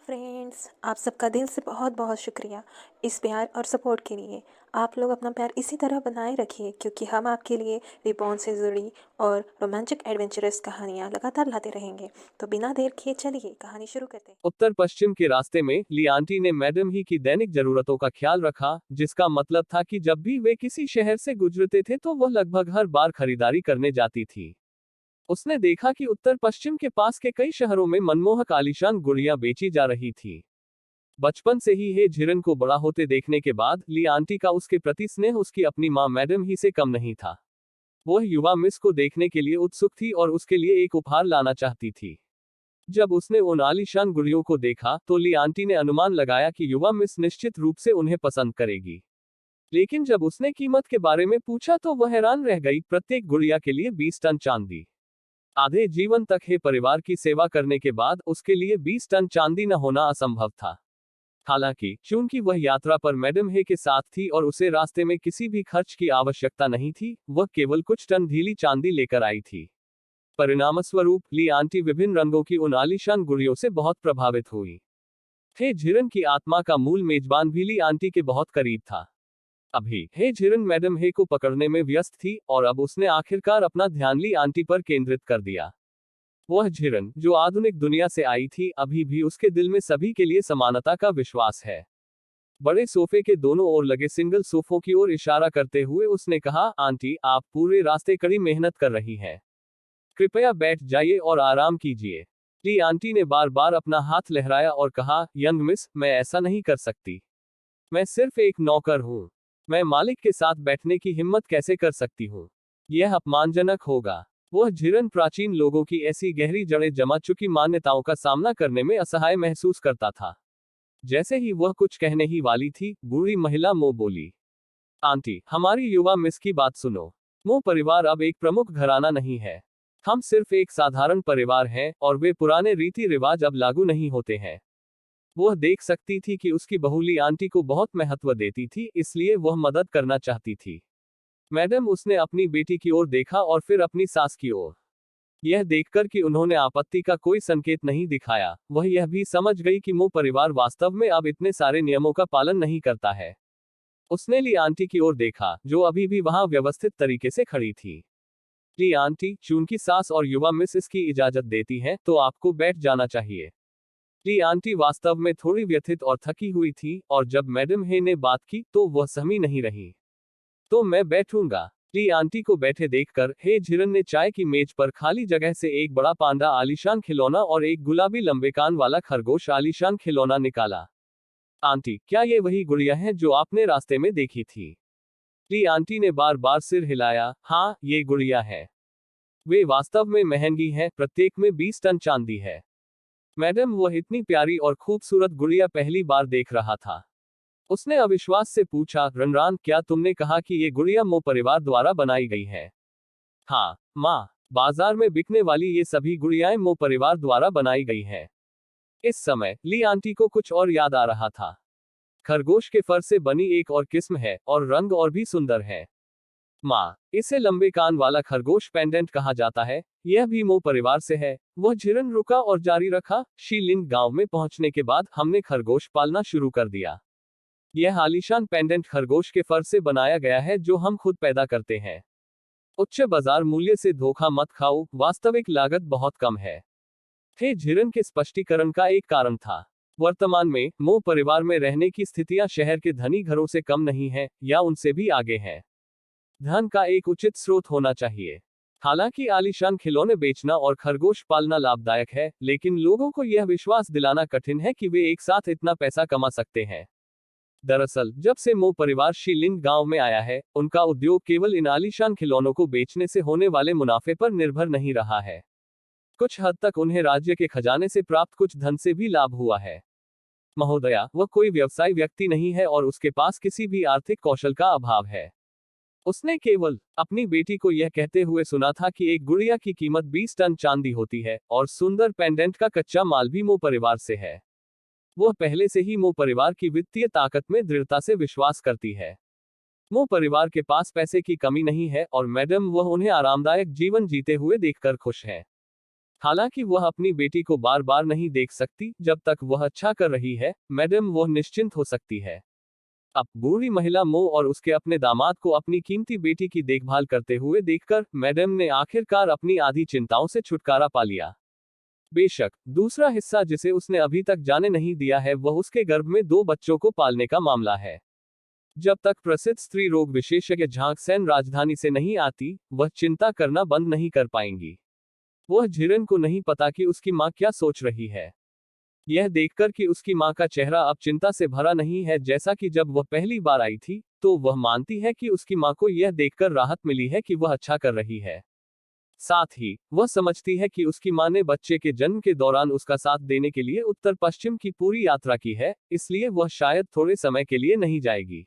Friends, आप सबका दिल से बहुत बहुत शुक्रिया इस प्यार और सपोर्ट के लिए। आप लोग अपना प्यार इसी तरह बनाए रखिए क्योंकि हम आपके लिए रिबॉर्न से जुड़ी और रोमांचक एडवेंचरस कहानियाँ लगातार लाते रहेंगे। तो बिना देर किए चलिए कहानी शुरू करते हैं। उत्तर पश्चिम के रास्ते में ली आंटी ने मैडम ही की दैनिक जरूरतों का ख्याल रखा, जिसका मतलब था कि जब भी वे किसी शहर से गुजरते थे तो वह लगभग हर बार खरीदारी करने जाती थी। उसने देखा कि उत्तर पश्चिम के पास के कई शहरों में मनमोहक आलीशान गुड़ियां बेची जा रही थी। बचपन से ही हे झिरन को बड़ा होते देखने के बाद ली आंटी का उसके प्रति स्नेह उसकी अपनी मां मैडम ही से कम नहीं था। वह युवा मिस को देखने के लिए उत्सुक थी और उसके लिए एक उपहार लाना चाहती थी। जब उसने उन आलीशान गुड़ियों को देखा तो ली आंटी ने अनुमान लगाया कि युवा मिस निश्चित रूप से उन्हें पसंद करेगी। लेकिन जब उसने कीमत के बारे में पूछा तो वह हैरान रह गई। प्रत्येक गुड़िया के लिए 20 टन चांदी। आधे जीवन तक हे परिवार की सेवा करने के बाद उसके लिए 20 टन चांदी न होना असंभव था। हालांकि चूंकि वह यात्रा पर मैडम हे के साथ थी और उसे रास्ते में किसी भी खर्च की आवश्यकता नहीं थी, वह केवल कुछ टन ढीली चांदी लेकर आई थी। परिणामस्वरूप ली आंटी विभिन्न रंगों की उन आलीशान गुड़ियों से बहुत प्रभावित हुई। हे झिरन की आत्मा का मूल मेजबान भी ली आंटी के बहुत करीब था। अभी हे झिरन मैडम हे को पकड़ने में व्यस्त थी और अब उसने आखिरकार अपना ध्यान ली आंटी पर केंद्रित कर दिया। वह झिरन जो आधुनिक दुनिया से आई थी, अभी भी उसके दिल में सभी के लिए समानता का विश्वास है। बड़े सोफे के दोनों ओर लगे सिंगल सोफों की ओर इशारा करते हुए उसने कहा, आंटी आप पूरे रास्ते कड़ी मेहनत कर रही हैं। कृपया बैठ जाइए और आराम कीजिए। ली आंटी ने बार बार अपना हाथ लहराया और कहा, यंग मिस, मैं ऐसा नहीं कर सकती। मैं सिर्फ एक नौकर हूँ। मैं मालिक के साथ बैठने की हिम्मत कैसे कर सकती हूँ? यह अपमानजनक होगा। वह झिरन प्राचीन लोगों की ऐसी गहरी जड़ें जमा चुकी मान्यताओं का सामना करने में असहाय महसूस करता था। जैसे ही वह कुछ कहने ही वाली थी, बूढ़ी महिला मो बोली, आंटी, हमारी युवा मिस की बात सुनो। मो परिवार अब एक प्रमुख घराना नहीं है। हम सिर्फ एक साधारण परिवार हैं और वे पुराने रीति रिवाज अब लागू नहीं होते हैं। वह देख सकती थी कि उसकी बहुली आंटी को बहुत महत्व देती थी, इसलिए वह मदद करना चाहती थी। मैडम, उसने अपनी बेटी की ओर देखा और फिर अपनी सास की ओर। यह देखकर कि उन्होंने आपत्ति का कोई संकेत नहीं दिखाया, वह यह भी समझ गई कि मो परिवार वास्तव में अब इतने सारे नियमों का पालन नहीं करता है। उसने ली आंटी की ओर देखा, जो अभी भी वहां व्यवस्थित तरीके से खड़ी थी। ली आंटी, चूंकि सास और युवा मिस इसकी इजाजत देती हैं, तो आपको बैठ जाना चाहिए। ली आंटी वास्तव में थोड़ी व्यथित और थकी हुई थी, और जब मैडम हे ने बात की तो वह सहमी नहीं रही। तो मैं बैठूंगा। ली आंटी को बैठे देखकर हे झिरन ने चाय की मेज पर खाली जगह से एक बड़ा पांडा आलीशान खिलौना और एक गुलाबी लंबे कान वाला खरगोश आलीशान खिलौना निकाला। आंटी, क्या ये वही गुड़िया है जो आपने रास्ते में देखी थी? ली आंटी ने बार बार सिर हिलाया। हाँ, ये गुड़िया है। वे वास्तव में महंगी हैं, प्रत्येक में 20 टन चांदी है। मैडम, वह इतनी प्यारी और खूबसूरत गुड़िया पहली बार देख रहा था। उसने अविश्वास से पूछा, रनरान, क्या तुमने कहा कि ये गुड़िया मो परिवार द्वारा बनाई गई है? हाँ माँ, बाजार में बिकने वाली ये सभी गुड़ियाएं मो परिवार द्वारा बनाई गई हैं। इस समय ली आंटी को कुछ और याद आ रहा था। खरगोश के फर से बनी एक और किस्म है और रंग और भी सुंदर है। माँ, इसे लंबे कान वाला खरगोश पेंडेंट कहा जाता है। यह भी मो परिवार से है। वह झिरन रुका और जारी रखा, शीलिंग गांव में पहुंचने के बाद हमने खरगोश पालना शुरू कर दिया। यह आलीशान पेंडेंट खरगोश के फर से बनाया गया है जो हम खुद पैदा करते हैं। उच्च बाजार मूल्य से धोखा मत खाओ, वास्तविक लागत बहुत कम है। थे झिरन के स्पष्टीकरण का एक कारण था। वर्तमान में मो परिवार में रहने की स्थितियां शहर के धनी घरों से कम नहीं है, या उनसे भी आगे है। धन का एक उचित स्रोत होना चाहिए। हालांकि आलीशान खिलौने बेचना और खरगोश पालना लाभदायक है, लेकिन लोगों को यह विश्वास दिलाना कठिन है कि वे एक साथ इतना पैसा कमा सकते हैं। दरअसल जब से मो परिवार शीलिंग गांव में आया है, उनका उद्योग केवल इन आलीशान खिलौनों को बेचने से होने वाले मुनाफे पर निर्भर नहीं रहा है। कुछ हद तक उन्हें राज्य के खजाने से प्राप्त कुछ धन से भी लाभ हुआ है। महोदया, वह कोई व्यवसायी व्यक्ति नहीं है और उसके पास किसी भी आर्थिक कौशल का अभाव है। उसने केवल अपनी बेटी को यह कहते हुए सुना था कि एक गुड़िया की कीमत 20 टन चांदी होती है और सुंदर पेंडेंट का कच्चा माल भी मो परिवार से है। वह पहले से ही मो परिवार की वित्तीय ताकत में दृढ़ता से विश्वास करती है। मो परिवार के पास पैसे की कमी नहीं है और मैडम, वह उन्हें आरामदायक जीवन जीते हुए देखकर खुश है। हालांकि वह अपनी बेटी को बार बार नहीं देख सकती, जब तक वह अच्छा कर रही है मैडम वह निश्चिंत हो सकती है। अब बूढ़ी महिला मो और उसके अपने दामाद को अपनी कीमती बेटी की देखभाल करते हुए देखकर मैडम ने आखिरकार अपनी आधी चिंताओं से छुटकारा पा लिया। बेशक दूसरा हिस्सा जिसे उसने अभी तक जाने नहीं दिया है वह उसके गर्भ में 2 बच्चों को पालने का मामला है। जब तक प्रसिद्ध स्त्री रोग विशेषज्ञ झांक सेन राजधानी से नहीं आती, वह चिंता करना बंद नहीं कर पाएंगी। वह झिरन को नहीं पता कि उसकी माँ क्या सोच रही है। यह देखकर कि उसकी माँ का चेहरा अब चिंता से भरा नहीं है जैसा कि जब वह पहली बार आई थी, तो वह मानती है कि उसकी माँ को यह देखकर राहत मिली है कि वह अच्छा कर रही है। साथ ही वह समझती है कि उसकी माँ ने बच्चे के जन्म के दौरान उसका साथ देने के लिए उत्तर पश्चिम की पूरी यात्रा की है, इसलिए वह शायद थोड़े समय के लिए नहीं जाएगी।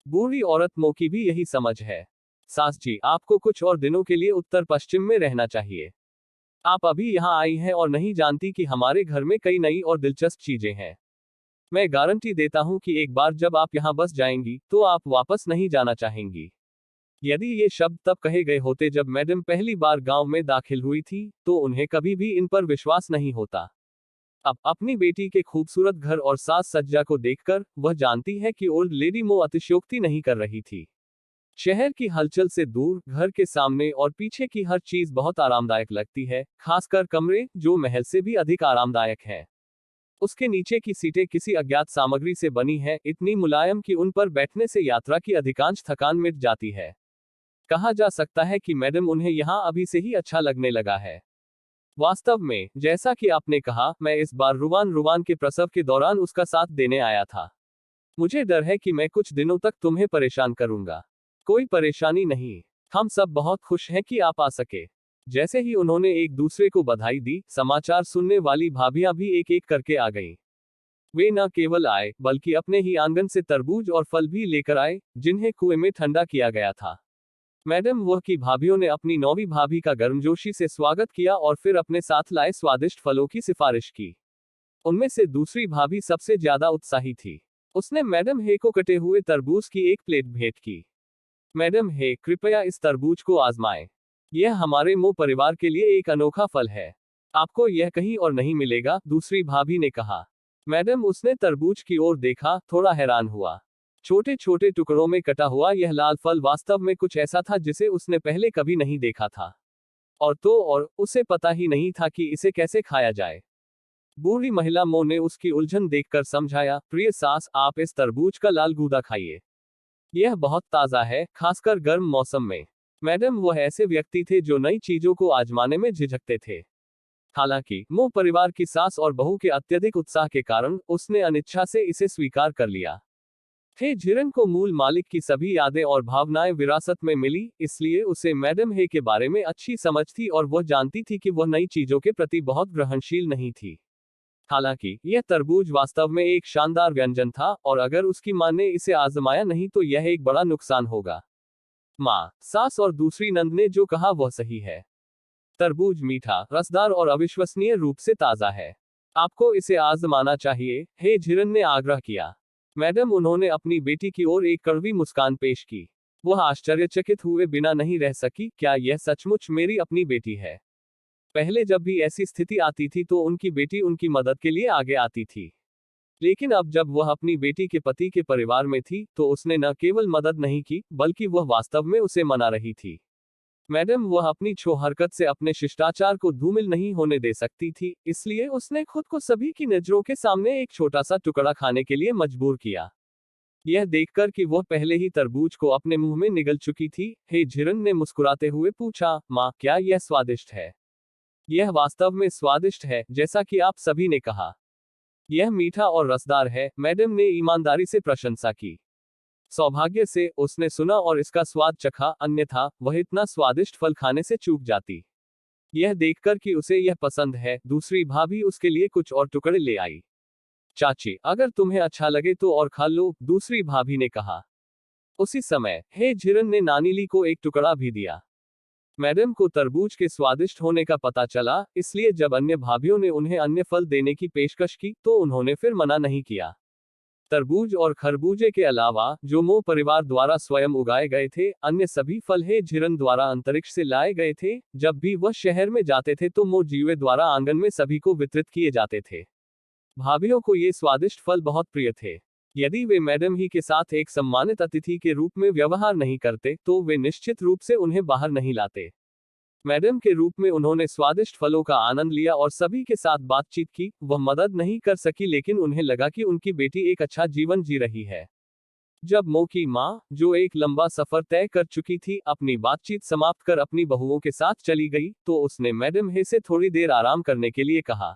बूढ़ी औरत मो की भी यही समझ है। सास जी, आपको कुछ और दिनों के लिए उत्तर पश्चिम में रहना चाहिए। आप अभी यहाँ आई हैं और नहीं जानती कि हमारे घर में कई नई और दिलचस्प चीजें हैं। मैं गारंटी देता हूँ कि एक बार जब आप यहाँ बस जाएंगी तो आप वापस नहीं जाना चाहेंगी। यदि ये शब्द तब कहे गए होते जब मैडम पहली बार गांव में दाखिल हुई थी, तो उन्हें कभी भी इन पर विश्वास नहीं होता। अब अपनी बेटी के खूबसूरत घर और साज सज्जा को देखकर वह जानती है कि ओल्ड लेडी मो अतिशयोक्ति नहीं कर रही थी। शहर की हलचल से दूर घर के सामने और पीछे की हर चीज बहुत आरामदायक लगती है, खासकर कमरे जो महल से भी अधिक आरामदायक हैं। उसके नीचे की सीटें किसी अज्ञात सामग्री से बनी हैं, इतनी मुलायम कि उन पर बैठने से यात्रा की अधिकांश थकान मिट जाती है। कहा जा सकता है कि मैडम उन्हें यहाँ अभी से ही अच्छा लगने लगा है। वास्तव में, जैसा कि आपने कहा, मैं इस बार रुवान रुवान के प्रसव के दौरान उसका साथ देने आया था। मुझे डर है कि मैं कुछ दिनों तक तुम्हें परेशान करूंगा। कोई परेशानी नहीं। हम सब बहुत खुश हैं कि आप आ सके। जैसे ही उन्होंने एक दूसरे को बधाई दी, समाचार सुनने वाली भाभियां भी एक एक करके आ गईं। वे न केवल आए, बल्कि अपने ही आंगन से तरबूज और फल भी लेकर आए, जिन्हें कुएं में ठंडा किया गया था। मैडम वह की भाभियों ने अपनी नौवीं भाभी का गर्मजोशी से स्वागत किया और फिर अपने साथ लाए स्वादिष्ट फलों की सिफारिश की। उनमें से दूसरी भाभी सबसे ज्यादा उत्साही थी। उसने मैडम हे को कटे हुए तरबूज की एक प्लेट भेंट की। मैडम हे, कृपया इस तरबूज को आजमाएं। यह हमारे मो परिवार के लिए एक अनोखा फल है। आपको यह कहीं और नहीं मिलेगा, दूसरी भाभी ने कहा। मैडम उसने तरबूज की ओर देखा, थोड़ा हैरान हुआ। छोटे छोटे टुकड़ों में कटा हुआ यह लाल फल वास्तव में कुछ ऐसा था जिसे उसने पहले कभी नहीं देखा था। और उसे पता ही नहीं था कि इसे कैसे खाया जाए। बूढ़ी महिला मो ने उसकी उलझन देखकर समझाया, प्रिय सास, आप इस तरबूज का लाल गूदा खाइए। यह बहुत ताज़ा है, खासकर गर्म मौसम में। मैडम वह ऐसे व्यक्ति थे जो नई चीजों को आजमाने में झिझकते थे। हालांकि मो परिवार की सास और बहू के अत्यधिक उत्साह के कारण उसने अनिच्छा से इसे स्वीकार कर लिया। हे झिरन को मूल मालिक की सभी यादें और भावनाएं विरासत में मिली, इसलिए उसे मैडम हे के बारे में अच्छी समझ थी और वह जानती थी कि वह नई चीजों के प्रति बहुत ग्रहणशील नहीं थी। हालांकि यह तरबूज वास्तव में एक शानदार व्यंजन था और अगर उसकी मां ने इसे आजमाया नहीं तो यह एक बड़ा नुकसान होगा। माँ, सास और दूसरी नंद ने जो कहा वह सही है। तरबूज मीठा, रसदार और अविश्वसनीय रूप से ताजा है। आपको इसे आजमाना चाहिए, हे झिरन ने आग्रह किया। मैडम उन्होंने अपनी बेटी की ओर एक कड़वी मुस्कान पेश की। वह आश्चर्यचकित हुए बिना नहीं रह सकी, क्या यह सचमुच मेरी अपनी बेटी है? पहले जब भी ऐसी स्थिति आती थी तो उनकी बेटी उनकी मदद के लिए आगे आती थी। लेकिन अब जब वह अपनी बेटी के पति के परिवार में थी, तो उसने न केवल मदद नहीं की, बल्कि वह वास्तव में उसे मना रही थी। मैडम वह अपनी छो हरकत से अपने शिष्टाचार को धूमिल नहीं होने दे सकती थी, इसलिए उसने खुद को सभी की नजरों के सामने एक छोटा सा टुकड़ा खाने के लिए मजबूर किया। यह देखकर कि वह पहले ही तरबूज को अपने मुंह में निगल चुकी थी, हे झिरन ने मुस्कुराते हुए पूछा, माँ, क्या यह स्वादिष्ट है? यह वास्तव में स्वादिष्ट है, जैसा कि आप सभी ने कहा। यह मीठा और रसदार है, मैडम ने ईमानदारी से प्रशंसा की। सौभाग्य से उसने सुना और इसका स्वाद चखा, अन्यथा वह इतना स्वादिष्ट फल खाने से चूक जाती। यह देखकर कि उसे यह पसंद है, दूसरी भाभी उसके लिए कुछ और टुकड़े ले आई। चाची, अगर तुम्हें अच्छा लगे तो और खा लो, दूसरी भाभी ने कहा। उसी समय हे झिरन ने नानीली को एक टुकड़ा भी दिया। मैडम को तरबूज के स्वादिष्ट होने का पता चला, इसलिए जब अन्य भाभियों ने उन्हें अन्य फल देने की पेशकश की तो उन्होंने फिर मना नहीं किया। तरबूज और खरबूजे के अलावा जो मो परिवार द्वारा स्वयं उगाए गए थे, अन्य सभी फल हे झिरन द्वारा अंतरिक्ष से लाए गए थे। जब भी वह शहर में जाते थे तो मो जीवे द्वारा आंगन में सभी को वितरित किए जाते थे। भाभीियों को ये स्वादिष्ट फल बहुत प्रिय थे। यदि वे मैडम ही के साथ एक सम्मानित अतिथि के रूप में व्यवहार नहीं करते तो वे निश्चित रूप से उन्हें बाहर नहीं लाते। मैडम के रूप में उन्होंने स्वादिष्ट फलों का आनंद लिया और सभी के साथ बातचीत की। वह मदद नहीं कर सकी लेकिन उन्हें लगा कि उनकी बेटी एक अच्छा जीवन जी रही है। जब मो की माँ, जो एक लंबा सफर तय कर चुकी थी, अपनी बातचीत समाप्त कर अपनी बहुओं के साथ चली गई तो उसने मैडम हे से थोड़ी देर आराम करने के लिए कहा।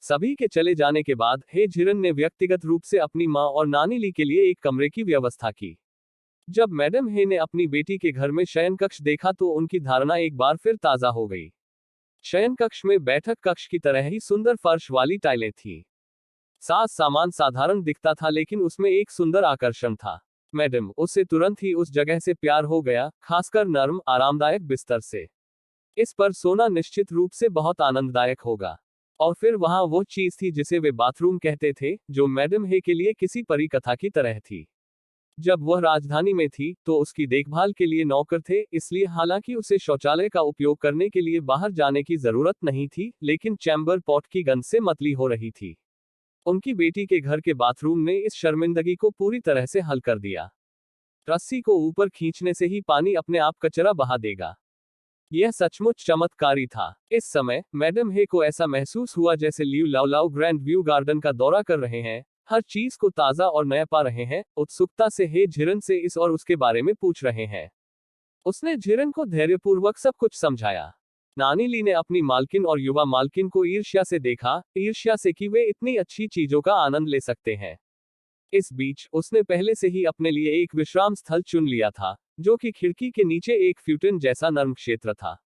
सभी के चले जाने के बाद हे झिरन ने व्यक्तिगत रूप से अपनी माँ और नानी ली के लिए एक कमरे की व्यवस्था की। जब मैडम हे ने अपनी बेटी के घर में शयन कक्ष देखा तो उनकी धारणा एक बार फिर ताजा हो गई। शयन कक्ष में बैठक कक्ष की तरह ही सुंदर फर्श वाली टाइलें थीं। साज सामान साधारण दिखता था लेकिन उसमें एक सुंदर आकर्षण था। मैडम उससे तुरंत ही उस जगह से प्यार हो गया, खासकर नर्म आरामदायक बिस्तर से। इस पर सोना निश्चित रूप से बहुत आनंददायक होगा। और फिर वहां वो चीज थी जिसे वे बाथरूम कहते थे, जो मैडम हे के लिए किसी परी कथा की तरह थी। जब वह राजधानी में थी तो उसकी देखभाल के लिए नौकर थे, इसलिए हालांकि उसे शौचालय का उपयोग करने के लिए बाहर जाने की जरूरत नहीं थी, लेकिन चैम्बर पॉट की गंध से मतली हो रही थी। उनकी बेटी के घर के बाथरूम ने इस शर्मिंदगी को पूरी तरह से हल कर दिया। रस्सी को ऊपर खींचने से ही पानी अपने आप कचरा बहा देगा। यह सचमुच चमत्कारी था। इस समय मैडम हे को ऐसा महसूस हुआ जैसे लियू लाओलाओ ग्रैंड व्यू गार्डन का दौरा कर रहे हैं, हर चीज को ताजा और नया पा रहे हैं। उत्सुकता से हे झिरन से इस और उसके बारे में पूछ रहे हैं। उसने झिरन को धैर्यपूर्वक सब कुछ समझाया। नानी ली ने अपनी मालकिन और युवा मालकिन को ईर्ष्या से देखा, ईर्ष्या से कि वे इतनी अच्छी चीजों का आनंद ले सकते हैं। इस बीच उसने पहले से ही अपने लिए एक विश्राम स्थल चुन लिया था, जो कि खिड़की के नीचे एक फ्यूटन जैसा नर्म क्षेत्र था।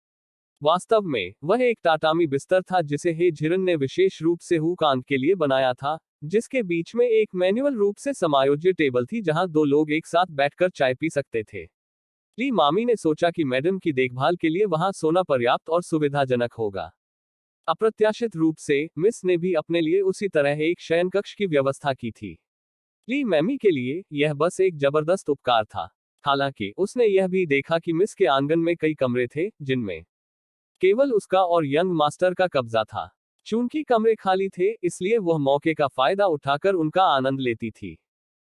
वास्तव में वह एक टाटामी बिस्तर था जिसे हे झिरन ने विशेष रूप से हुकांत के लिए बनाया था, जिसके बीच में एक मैनुअल रूप से समायोज्य टेबल थी जहां दो लोग एक साथ बैठकर चाय पी सकते थे। ली मामी ने सोचा कि मैडम की देखभाल के लिए वहां सोना पर्याप्त और सुविधाजनक होगा। अप्रत्याशित रूप से मिस ने भी अपने लिए उसी तरह एक शयन कक्ष की व्यवस्था की थी। ली मैमी के लिए यह बस एक जबरदस्त उपकार था। हालांकि उसने यह भी देखा कि मिस के आंगन में कई कमरे थे जिनमें केवल उसका और यंग मास्टर का कब्जा था। चूंकि कमरे खाली थे इसलिए वह मौके का फायदा उठाकर उनका आनंद लेती थी।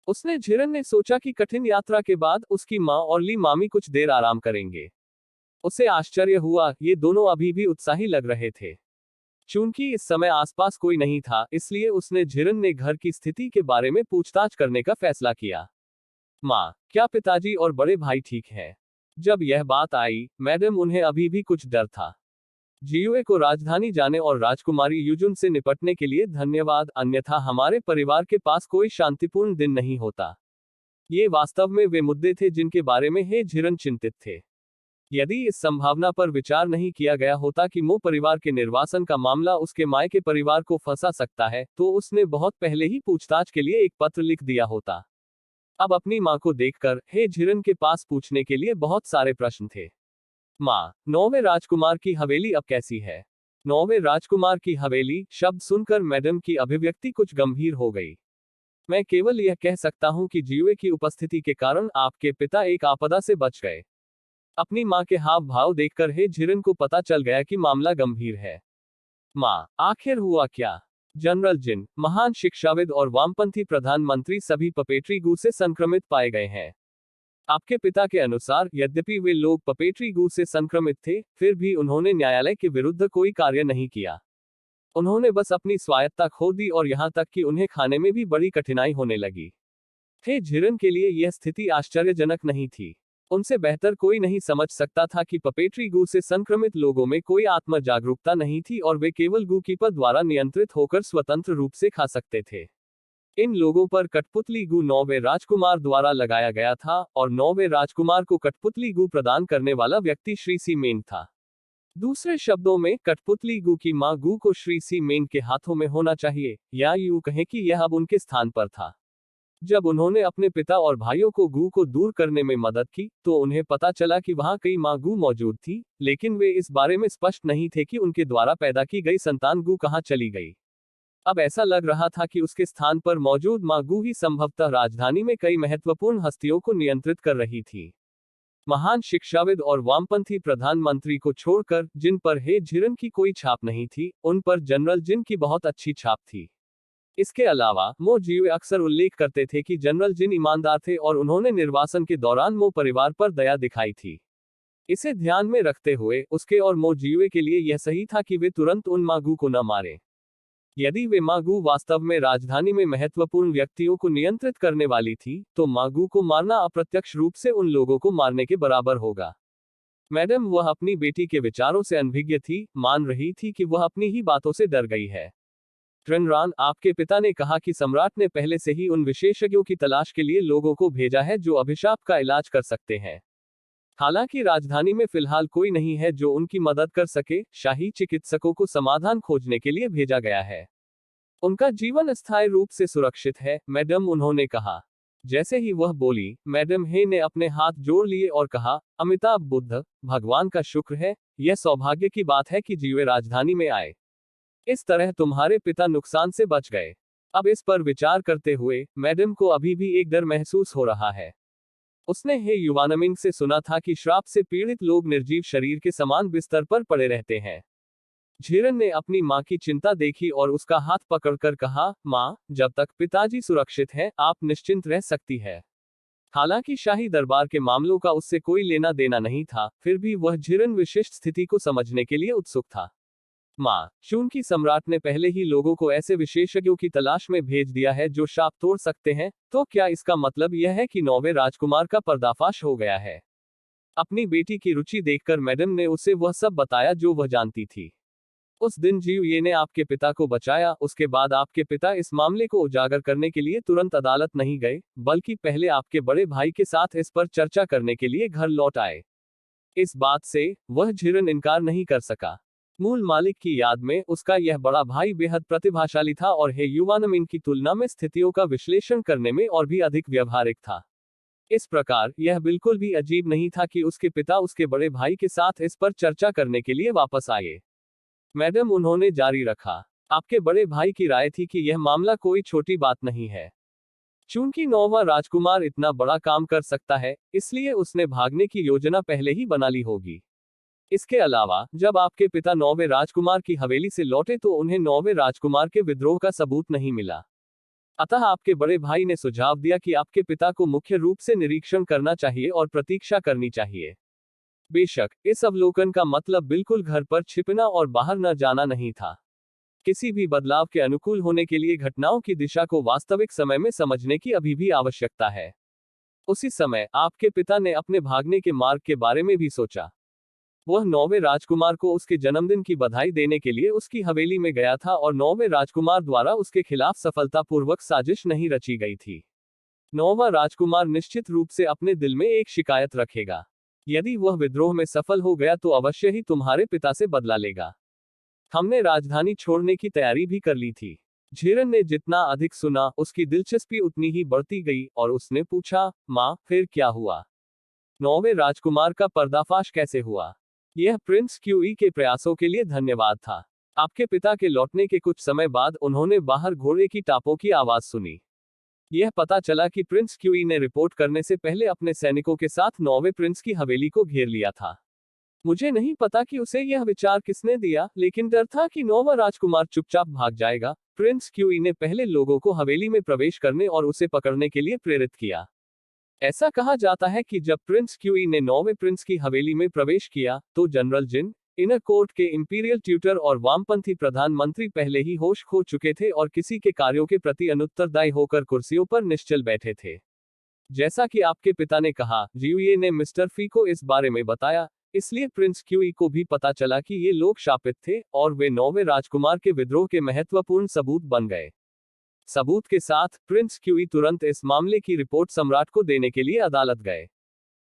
उसने झिरन ने सोचा कि कठिन यात्रा के बाद उसकी माँ और ली मामी कुछ देर आराम करेंगे। उसे आश्चर्य हुआ, ये दोनों अभी भी उत्साही लग रहे थे। चूंकि इस समय आसपास कोई नहीं था इसलिए उसने झिरन ने घर की स्थिति के बारे में पूछताछ करने का फैसला किया। माँ, क्या पिताजी और बड़े भाई ठीक हैं? जब यह बात आई, मैडम उन्हें अभी भी कुछ डर था। जियुए को राजधानी जाने और राजकुमारी युजुन से निपटने के लिए धन्यवाद, अन्यथा हमारे परिवार के पास कोई शांतिपूर्ण दिन नहीं होता। ये वास्तव में वे मुद्दे थे जिनके बारे में हे झिरन चिंतित थे। यदि इस संभावना पर विचार नहीं किया गया होता कि मो परिवार के निर्वासन का मामला उसके मायके परिवार को फंसा सकता है, तो उसने बहुत पहले ही पूछताछ के लिए एक पत्र लिख दिया होता। अब अपनी माँ को देखकर हे झिरन के पास पूछने के लिए बहुत सारे प्रश्न थे। माँ, 9वें राजकुमार की हवेली अब कैसी है? 9वें राजकुमार की हवेली शब्द सुनकर मैडम की अभिव्यक्ति कुछ गंभीर हो गई। मैं केवल यह कह सकता हूँ कि जियुए की उपस्थिति के कारण आपके पिता एक आपदा से बच गए। अपनी माँ के हाव भाव देखकर हे झिरन को पता चल गया कि मामला गंभीर है। माँ, आखिर हुआ क्या? जनरल जिन, महान शिक्षाविद और वामपंथी प्रधानमंत्री सभी पपेट्री गू से संक्रमित पाए गए हैं। आपके पिता के अनुसार यद्यपि वे लोग पपेट्री गू से संक्रमित थे, फिर भी उन्होंने न्यायालय के विरुद्ध कोई कार्य नहीं किया। उन्होंने बस अपनी स्वायत्तता खो दी और यहाँ तक कि उन्हें खाने में भी बड़ी कठिनाई होने लगी। हे झिरन के लिए यह स्थिति आश्चर्यजनक नहीं थी। उनसे बेहतर कोई नहीं समझ सकता था कि पपेट्री गू से संक्रमित लोगों में कोई आत्म जागरूकता नहीं थी और वे केवल गू कीपर द्वारा नियंत्रित होकर स्वतंत्र रूप से खा सकते थे। इन लोगों पर कठपुतली गू 9वें राजकुमार द्वारा लगाया गया था और 9वें राजकुमार को कठपुतली गू प्रदान करने वाला व्यक्ति श्री सी मेन था। दूसरे शब्दों में, कठपुतली गू की मां गू को श्री सी मेन के हाथों में होना चाहिए, या यूं कहें कि यह अब उनके स्थान पर था। जब उन्होंने अपने पिता और भाइयों को गू को दूर करने में मदद की, तो उन्हें पता चला कि वहां कई मां गू मौजूद थी, लेकिन वे इस बारे में स्पष्ट नहीं थे कि उनके द्वारा पैदा की गई संतान गू कहां चली गई। अब ऐसा लग रहा था कि उसके स्थान पर मौजूद मागू ही संभवतः राजधानी में कई महत्वपूर्ण हस्तियों को नियंत्रित कर रही थी। महान शिक्षाविद और वामपंथी प्रधानमंत्री को छोड़कर, जिन पर हे झिरन की कोई छाप नहीं थी, उन पर जनरल जिन की बहुत अच्छी छाप थी। इसके अलावा मो जीवे अक्सर उल्लेख करते थे कि जनरल जिन ईमानदार थे और उन्होंने निर्वासन के दौरान मो परिवार पर दया दिखाई थी। इसे ध्यान में रखते हुए उसके और मो जीवे के लिए यह सही था कि वे तुरंत उन मागू को न मारें। यदि वे मागू वास्तव में राजधानी में महत्वपूर्ण व्यक्तियों को नियंत्रित करने वाली थी, तो मागू को मारना अप्रत्यक्ष रूप से उन लोगों को मारने के बराबर होगा। मैडम वह अपनी बेटी के विचारों से अनभिज्ञ थी, मान रही थी कि वह अपनी ही बातों से डर गई है। ट्रेनरान, आपके पिता ने कहा कि सम्राट ने पहले से ही उन विशेषज्ञों की तलाश के लिए लोगों को भेजा है जो अभिशाप का इलाज कर सकते हैं। हालांकि राजधानी में फिलहाल कोई नहीं है जो उनकी मदद कर सके, शाही चिकित्सकों को समाधान खोजने के लिए भेजा गया है। उनका जीवन अस्थायी रूप से सुरक्षित है, मैडम, उन्होंने कहा। जैसे ही वह बोली, मैडम हे ने अपने हाथ जोड़ लिए और कहा, अमिताभ बुद्ध, भगवान का शुक्र है, यह सौभाग्य की बात है कि जीवे राजधानी में आए। इस तरह तुम्हारे पिता नुकसान से बच गए। अब इस पर विचार करते हुए, मैडम को अभी भी एक डर महसूस हो रहा है। उसने हे युवानमिंग से सुना था कि श्राप से पीड़ित लोग निर्जीव शरीर के समान बिस्तर पर पड़े रहते हैं। झिरन ने अपनी मां की चिंता देखी और उसका हाथ पकड़कर कहा, मां, जब तक पिताजी सुरक्षित हैं, आप निश्चिंत रह सकती है। हालांकि शाही दरबार के मामलों का उससे कोई लेना देना नहीं था, फिर भी वह झिरन विशिष्ट स्थिति को समझने के लिए उत्सुक था। मां, चूंकि सम्राट ने पहले ही लोगों को ऐसे विशेषज्ञों की तलाश में भेज दिया है जो शाप तोड़ सकते हैं, तो क्या इसका मतलब यह है कि नौवें राजकुमार का पर्दाफाश हो गया है? अपनी बेटी की रुचि देखकर मैडम ने उसे वह सब बताया जो वह जानती थी। उस दिन जीव ये ने आपके पिता को बचाया, उसके बाद आपके पिता इस मामले को उजागर करने के लिए तुरंत अदालत नहीं गए, बल्कि पहले आपके बड़े भाई के साथ इस पर चर्चा करने के लिए घर लौट आए। इस बात से वह झिरन इनकार नहीं कर सका। मूल मालिक की याद में उसका यह बड़ा भाई बेहद प्रतिभाशाली था और हे युवानमिन की तुलना में स्थितियों का विश्लेषण करने में और भी अधिक व्यवहारिक था। इस प्रकार यह बिल्कुल भी अजीब नहीं था कि उसके पिता उसके बड़े भाई के साथ इस पर चर्चा करने के लिए वापस आए। मैडम, उन्होंने जारी रखा, आपके बड़े भाई की राय थी कि यह मामला कोई छोटी बात नहीं है। चूंकि नौवां राजकुमार इतना बड़ा काम कर सकता है, इसलिए उसने भागने की योजना पहले ही बना ली होगी। इसके अलावा, जब आपके पिता नौवें राजकुमार की हवेली से लौटे तो उन्हें नौवें राजकुमार के विद्रोह का सबूत नहीं मिला। अतः आपके बड़े भाई ने सुझाव दिया कि आपके पिता को मुख्य रूप से निरीक्षण करना चाहिए और प्रतीक्षा करनी चाहिए। बेशक, इस अवलोकन का मतलब बिल्कुल घर पर छिपना और बाहर न जाना नहीं था। किसी भी बदलाव के अनुकूल होने के लिए घटनाओं की दिशा को वास्तविक समय में समझने की अभी भी आवश्यकता है। उसी समय, आपके पिता ने अपने भागने के मार्ग के बारे में भी सोचा। वह नौवें राजकुमार को उसके जन्मदिन की बधाई देने के लिए उसकी हवेली में गया था और नौवें राजकुमार द्वारा उसके खिलाफ सफलतापूर्वक साजिश नहीं रची गई थी। नौवां राजकुमार निश्चित रूप से अपने दिल में एक शिकायत रखेगा। यदि वह विद्रोह में सफल हो गया तो अवश्य ही तुम्हारे पिता से बदला लेगा। हमने राजधानी छोड़ने की तैयारी भी कर ली थी। झिरन ने जितना अधिक सुना, उसकी दिलचस्पी उतनी ही बढ़ती गई और उसने पूछा, माँ, फिर क्या हुआ? नौवें राजकुमार का पर्दाफाश कैसे हुआ? यह प्रिंस क्यूई के प्रयासों के लिए धन्यवाद था। आपके पिता के लौटने के कुछ समय बाद उन्होंने बाहर घोड़े की टापों की आवाज सुनी। यह पता चला कि प्रिंस क्यूई ने रिपोर्ट करने से पहले अपने सैनिकों के साथ नौवें प्रिंस की हवेली को घेर लिया था। मुझे नहीं पता कि उसे यह विचार किसने दिया, लेकिन डर था कि नौवां राजकुमार चुपचाप भाग जाएगा। प्रिंस क्यूई ने पहले लोगों को हवेली में प्रवेश करने और उसे पकड़ने के लिए प्रेरित किया। ऐसा कहा जाता है कि जब प्रिंस क्यूई ने नौवें प्रिंस की हवेली में प्रवेश किया, तो जनरल जिन, इनर कोर्ट के इंपीरियल ट्यूटर और वामपंथी प्रधानमंत्री पहले ही होश खो चुके थे और किसी के कार्यों के प्रति अनुत्तरदायी होकर कुर्सियों पर निश्चल बैठे थे। जैसा कि आपके पिता ने कहा, जियुए ने मिस्टर फी को इस बारे में बताया, इसलिए प्रिंस क्यूई को भी पता चला कि ये लोग शापित थे और वे नौवें राजकुमार के विद्रोह के महत्वपूर्ण सबूत बन गए। सबूत के साथ, प्रिंस क्यूई तुरंत इस मामले की रिपोर्ट सम्राट को देने के लिए अदालत गए।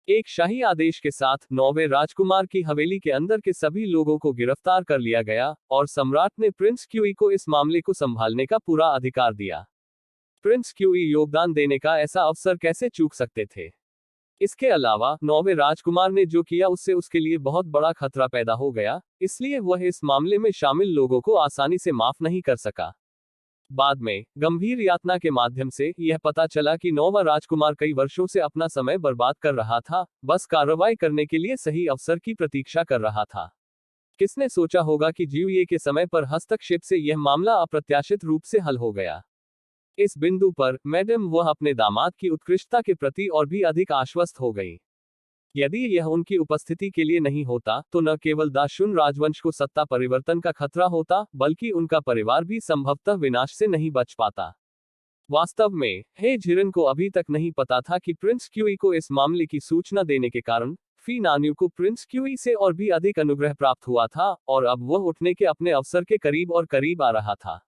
एक शाही आदेश के साथ नौवें राजकुमार की हवेली के अंदर के सभी लोगों को गिरफ्तार कर लिया गया और सम्राट ने प्रिंस क्यूई को इस मामले को संभालने का पूरा अधिकार दिया। प्रिंस क्यूई योगदान देने का ऐसा अवसर कैसे चूक सकते थे? इसके अलावा, नौवें राजकुमार ने जो किया उससे उसके लिए बहुत बड़ा खतरा पैदा हो गया, इसलिए वह इस मामले में शामिल लोगों को आसानी से माफ नहीं कर सका। बाद में गंभीर यातना के माध्यम से यह पता चला कि नौवा राजकुमार कई वर्षों से अपना समय बर्बाद कर रहा था, बस कार्रवाई करने के लिए सही अवसर की प्रतीक्षा कर रहा था। किसने सोचा होगा कि जीवीए के समय पर हस्तक्षेप से यह मामला अप्रत्याशित रूप से हल हो गया। इस बिंदु पर मैडम वह अपने दामाद की उत्कृष्टता के प्रति और भी अधिक आश्वस्त हो गई। यदि यह उनकी उपस्थिति के लिए नहीं होता तो न केवल दाशुन राजवंश को सत्ता परिवर्तन का खतरा होता, बल्कि उनका परिवार भी संभवतः विनाश से नहीं बच पाता। वास्तव में हे झिरन को अभी तक नहीं पता था कि प्रिंस क्यूई को इस मामले की सूचना देने के कारण फी नान्यू को प्रिंस क्यूई से और भी अधिक अनुग्रह प्राप्त हुआ था, और अब वह उठने के अपने अवसर के करीब और करीब आ रहा था।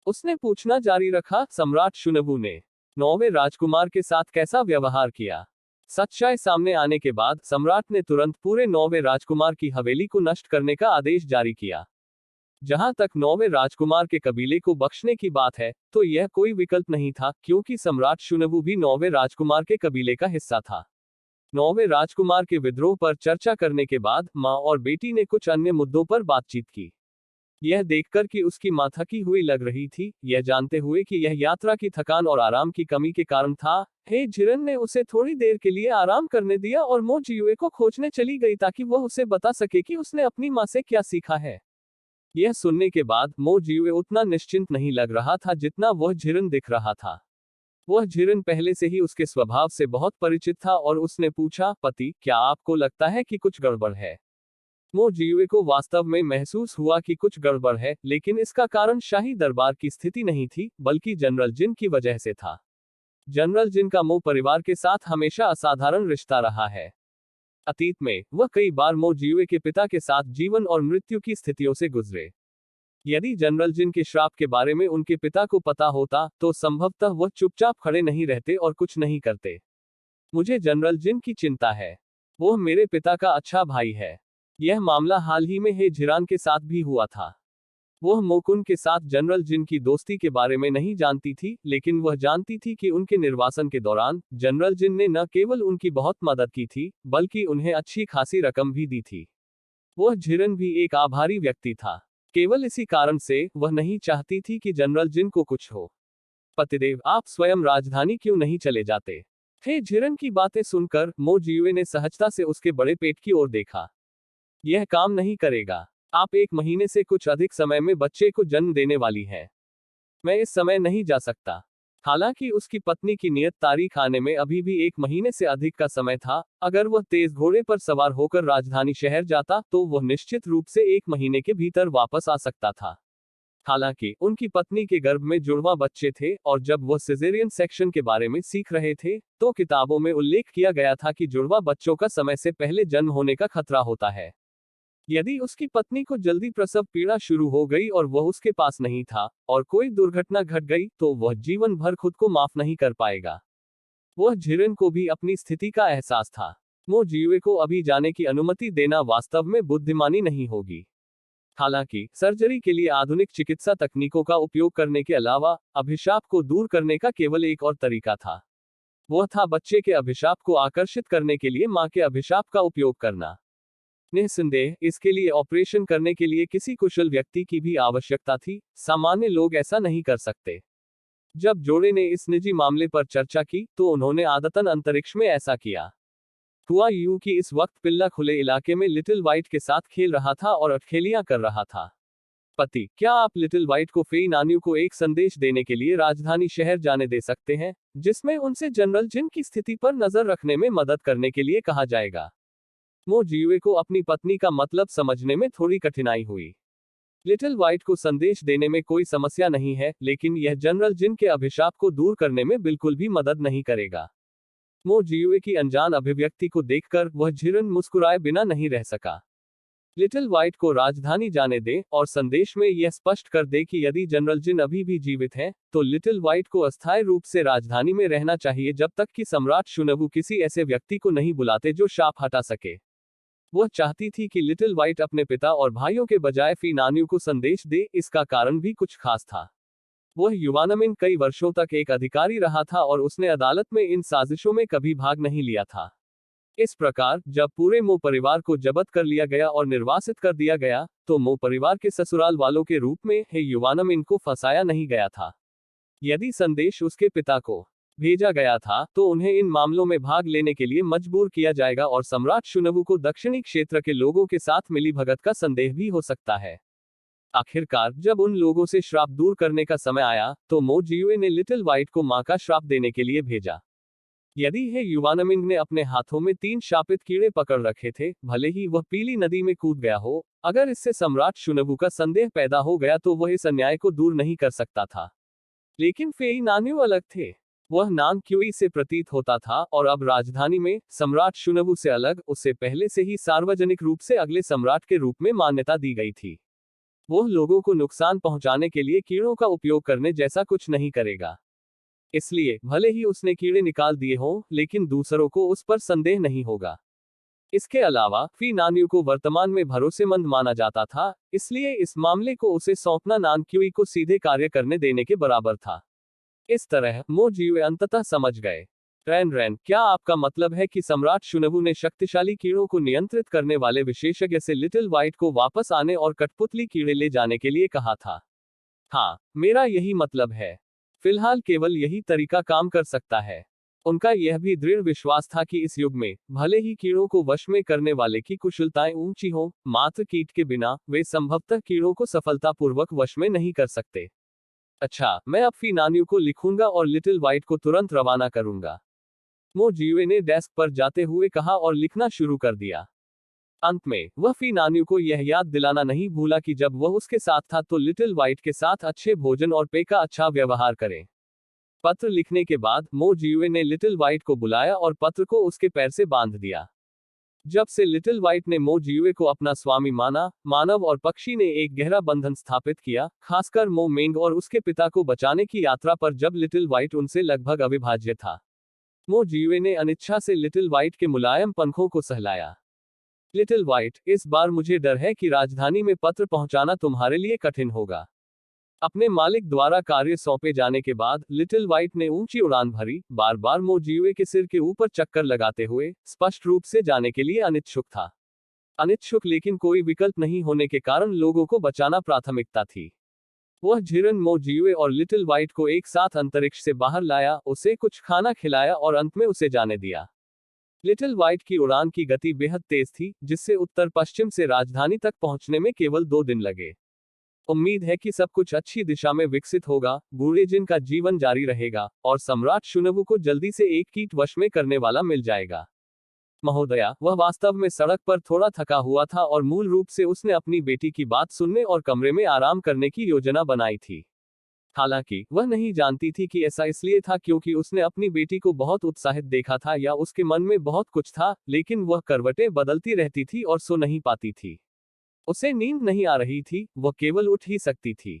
उसने पूछना जारी रखा, सम्राट शुनवू ने नौवे राजकुमार के साथ कैसा व्यवहार किया? सच्चाई सामने आने के बाद सम्राट ने तुरंत पूरे नौवे राजकुमार की हवेली को नष्ट करने का आदेश जारी किया। जहां तक नौवे राजकुमार के कबीले को बख्शने की बात है, तो यह कोई विकल्प नहीं था, क्योंकि सम्राट शुनवू भी नौवे राजकुमार के कबीले का हिस्सा था। नौवे राजकुमार के विद्रोह पर चर्चा करने के बाद मां और बेटी ने कुछ अन्य मुद्दों पर बातचीत की। यह देखकर कि उसकी मां थकी हुई लग रही थी, यह जानते हुए कि यह यात्रा की थकान और आराम की कमी के कारण था, हे झिरन ने उसे थोड़ी देर के लिए आराम करने दिया और मो जियुए को खोजने चली गई ताकि वह उसे बता सके कि उसने अपनी मां से क्या सीखा है। यह सुनने के बाद मो जियुए उतना निश्चिंत नहीं लग रहा था जितना वह झिरन दिख रहा था। वह झिरन पहले से ही उसके स्वभाव से बहुत परिचित था और उसने पूछा, पति, क्या आपको लगता है कि कुछ गड़बड़ है? मो जियुए को वास्तव में महसूस हुआ कि कुछ गड़बड़ है, लेकिन इसका कारण शाही दरबार की स्थिति नहीं थी, बल्कि जनरल जिन की वजह से था। जनरल जिन का मो परिवार के साथ हमेशा असाधारण रिश्ता रहा है। अतीत में वह कई बार मो जियुए के पिता के साथ जीवन और मृत्यु की स्थितियों से गुजरे। यदि जनरल जिन के श्राप के बारे में उनके पिता को पता होता, तो संभवतः वह चुपचाप खड़े नहीं रहते और कुछ नहीं करते। मुझे जनरल जिन की चिंता है। वह मेरे पिता का अच्छा भाई है। यह मामला हाल ही में हे झिरान के साथ भी हुआ था। वह मोकुन के साथ जनरल जिन की दोस्ती के बारे में नहीं जानती थी, लेकिन वह जानती थी कि उनके निर्वासन के दौरान जनरल जिन ने न केवल उनकी बहुत मदद की थी, बल्कि उन्हें अच्छी खासी रकम भी दी थी। वह झिरन भी एक आभारी व्यक्ति था। केवल इसी कारण से वह नहीं चाहती थी कि जनरल जिन को कुछ हो। पतिदेव, आप स्वयं राजधानी क्यों नहीं चले जाते? हे झिरन की बातें सुनकर मो जियुए ने सहजता से उसके बड़े पेट की ओर देखा। यह काम नहीं करेगा। आप 1 महीने से कुछ अधिक समय में बच्चे को जन्म देने वाली हैं। मैं इस समय नहीं जा सकता। हालांकि उसकी पत्नी की नियत तारीख आने में अभी भी 1 महीने से अधिक का समय था। अगर वह तेज घोड़े पर सवार होकर राजधानी शहर जाता, तो वह निश्चित रूप से 1 महीने के भीतर वापस आ सकता था। हालांकि उनकी पत्नी के गर्भ में जुड़वा बच्चे थे, और जब वह सिजेरियन सेक्शन के बारे में सीख रहे थे, तो किताबों में उल्लेख किया गया था कि जुड़वा बच्चों का समय से पहले जन्म होने का खतरा होता है। यदि उसकी पत्नी को जल्दी प्रसव पीड़ा शुरू हो गई और वह उसके पास नहीं था, और कोई दुर्घटना घट गई, तो वह जीवन भर खुद को माफ नहीं कर पाएगा। वह झिरन को भी अपनी स्थिति का एहसास था। मो जियुए को अभी जाने की अनुमति देना वास्तव में बुद्धिमानी नहीं होगी। हालांकि सर्जरी के लिए आधुनिक चिकित्सा तकनीकों का उपयोग करने के अलावा अभिशाप को दूर करने का केवल एक और तरीका था। वह था बच्चे के अभिशाप को आकर्षित करने के लिए मां के अभिशाप का उपयोग करना। निस्संदेह इसके लिए ऑपरेशन करने के लिए किसी कुशल व्यक्ति की भी आवश्यकता थी। सामान्य लोग ऐसा नहीं कर सकते। जब जोड़े ने इस निजी मामले पर चर्चा की, तो उन्होंने आदतन अंतरिक्ष में ऐसा किया। हुआ यूं कि इस वक्त पिल्ला खुले इलाके में लिटिल व्हाइट के साथ खेल रहा था और अटखेलियां कर रहा था। पति, क्या आप लिटिल व्हाइट को फेई नान्यू को एक संदेश देने के लिए राजधानी शहर जाने दे सकते हैं, जिसमें उनसे जनरल जिन की स्थिति पर नजर रखने में मदद करने के लिए कहा जाएगा? मो जियुए को अपनी पत्नी का मतलब समझने में थोड़ी कठिनाई हुई। लिटिल व्हाइट को संदेश देने में कोई समस्या नहीं है, लेकिन यह जनरल जिन के अभिशाप को दूर करने में बिल्कुल भी मदद नहीं करेगा। मो जियुए की अनजान अभिव्यक्ति को देखकर वह झिरन मुस्कुराए बिना नहीं रह सका। लिटिल व्हाइट को राजधानी जाने दे, और संदेश में यह स्पष्ट कर दे कि यदि जनरल जिन अभी भी जीवित हैं, तो लिटिल व्हाइट को अस्थायी रूप से राजधानी में रहना चाहिए जब तक कि सम्राट शुनवू किसी ऐसे व्यक्ति को नहीं बुलाते जो शाप हटा सके। वह चाहती थी कि लिटिल व्हाइट अपने पिता और भाइयों के बजाय फी नान्यू को संदेश दे। इसका कारण भी कुछ खास था। वह युवाना में कई वर्षों तक एक अधिकारी रहा था और उसने अदालत में इन साजिशों में कभी भाग नहीं लिया था। इस प्रकार जब पूरे मो परिवार को जब्त कर लिया गया और निर्वासित कर दिया गया, तो मो परिवार के ससुराल वालों के रूप में हे युवानम इनको फंसाया नहीं गया था। यदि संदेश उसके पिता को भेजा गया था, तो उन्हें इन मामलों में भाग लेने के लिए मजबूर किया जाएगा और सम्राट शुनवु को दक्षिणी क्षेत्र के लोगों के साथ मिलीभगत का संदेह भी हो सकता है। आखिरकार जब उन लोगों से श्राप दूर करने का समय आया, तो मो जियुए ने लिटिल व्हाइट को मां का श्राप देने के लिए भेजा। यदि हे युवानमिंग ने अपने हाथों में 3 शापित कीड़े पकड़ रखे थे, भले ही वह पीली नदी में कूद गया हो, अगर इससे सम्राट शुनवु का संदेह पैदा हो गया तो वह इस अन्याय को दूर नहीं कर सकता था। लेकिन फेई नान्यू अलग थे। वह नान क्यूई से प्रतीत होता था और अब राजधानी में सम्राट शुनवु से अलग उसे पहले से ही सार्वजनिक रूप से अगले सम्राट के रूप में मान्यता दी गई थी। वह लोगों को नुकसान पहुंचाने के लिए कीड़ों का उपयोग करने जैसा कुछ नहीं करेगा। इसलिए भले ही उसने कीड़े निकाल दिए हों, लेकिन दूसरों को उस पर संदेह नहीं होगा। इसके अलावा फी नान्यू को वर्तमान में भरोसेमंद माना जाता था, इसलिए इस मामले को उसे सौंपना नान क्यूई को सीधे कार्य करने देने के बराबर था। इस तरह मो जियुए अंततः समझ गए। रैन रैन, क्या आपका मतलब है कि सम्राट शुनवु ने शक्तिशाली कीड़ों को नियंत्रित करने वाले विशेषज्ञ से लिटिल व्हाइट को वापस आने और कठपुतली कीड़े ले जाने के लिए कहा था? हाँ, मेरा यही मतलब है। फिलहाल केवल यही तरीका काम कर सकता है। उनका यह भी दृढ़ विश्वास था कि इस युग में भले ही कीड़ों को वश में करने वाले की कुशलताएं ऊंची हों, मात्र कीट के बिना वे संभवतः कीड़ों को सफलतापूर्वक वश में नहीं कर सकते। अच्छा, मैं अब फी नान्यू को लिखूंगा और लिटिल व्हाइट को तुरंत रवाना करूंगा। मो जियुए ने डेस्क पर जाते हुए कहा और लिखना शुरू कर दिया। अंत में वह फी नान्यू को यह याद दिलाना नहीं भूला कि जब वह उसके साथ था तो लिटिल व्हाइट के साथ अच्छे भोजन और पे का अच्छा व्यवहार करें। पत्र लिखने के बाद मो जियुए ने लिटिल व्हाइट को बुलाया और पत्र को उसके पैर से बांध दिया। जब से लिटिल व्हाइट ने मो जियुए को अपना स्वामी माना, मानव और पक्षी ने एक गहरा बंधन स्थापित किया, खासकर मो मेंग और उसके पिता को बचाने की यात्रा पर जब लिटिल व्हाइट उनसे लगभग अविभाज्य था। मो जियुए ने अनिच्छा से लिटिल व्हाइट के मुलायम पंखों को सहलाया। लिटिल व्हाइट, इस बार मुझे डर है कि राजधानी में पत्र पहुंचाना तुम्हारे लिए कठिन होगा। अपने मालिक द्वारा कार्य सौंपे जाने के बाद लिटिल व्हाइट ने ऊंची उड़ान भरी, बार बार मो जियुए के सिर के ऊपर चक्कर लगाते हुए, स्पष्ट रूप से जाने के लिए अनिच्छुक था। अनिच्छुक, लेकिन कोई विकल्प नहीं होने के कारण लोगों को बचाना प्राथमिकता थी। वह झिरन मो जियुए और लिटिल व्हाइट को एक साथ अंतरिक्ष से बाहर लाया, उसे कुछ खाना खिलाया और अंत में उसे जाने दिया। लिटिल व्हाइट की उड़ान की गति बेहद तेज थी, जिससे उत्तर पश्चिम से राजधानी तक पहुंचने में केवल 2 दिन लगे। उम्मीद है कि सब कुछ अच्छी दिशा में विकसित होगा, बूढ़े जिन का जीवन जारी रहेगा, और सम्राट शुनवु को जल्दी से एक कीट वश में करने वाला मिल जाएगा। महोदया, वह वास्तव में सड़क पर थोड़ा थका हुआ था और मूल रूप से उसने अपनी बेटी की बात सुनने और कमरे में आराम करने की योजना बनाई थी। हालांकि वह नहीं जानती थी कि ऐसा इसलिए था क्योंकि उसने अपनी बेटी को बहुत उत्साहित देखा था या उसके मन में बहुत कुछ था, लेकिन वह करवटें बदलती रहती थी और सो नहीं पाती थी। उसे नींद नहीं आ रही थी, वह केवल उठ ही सकती थी।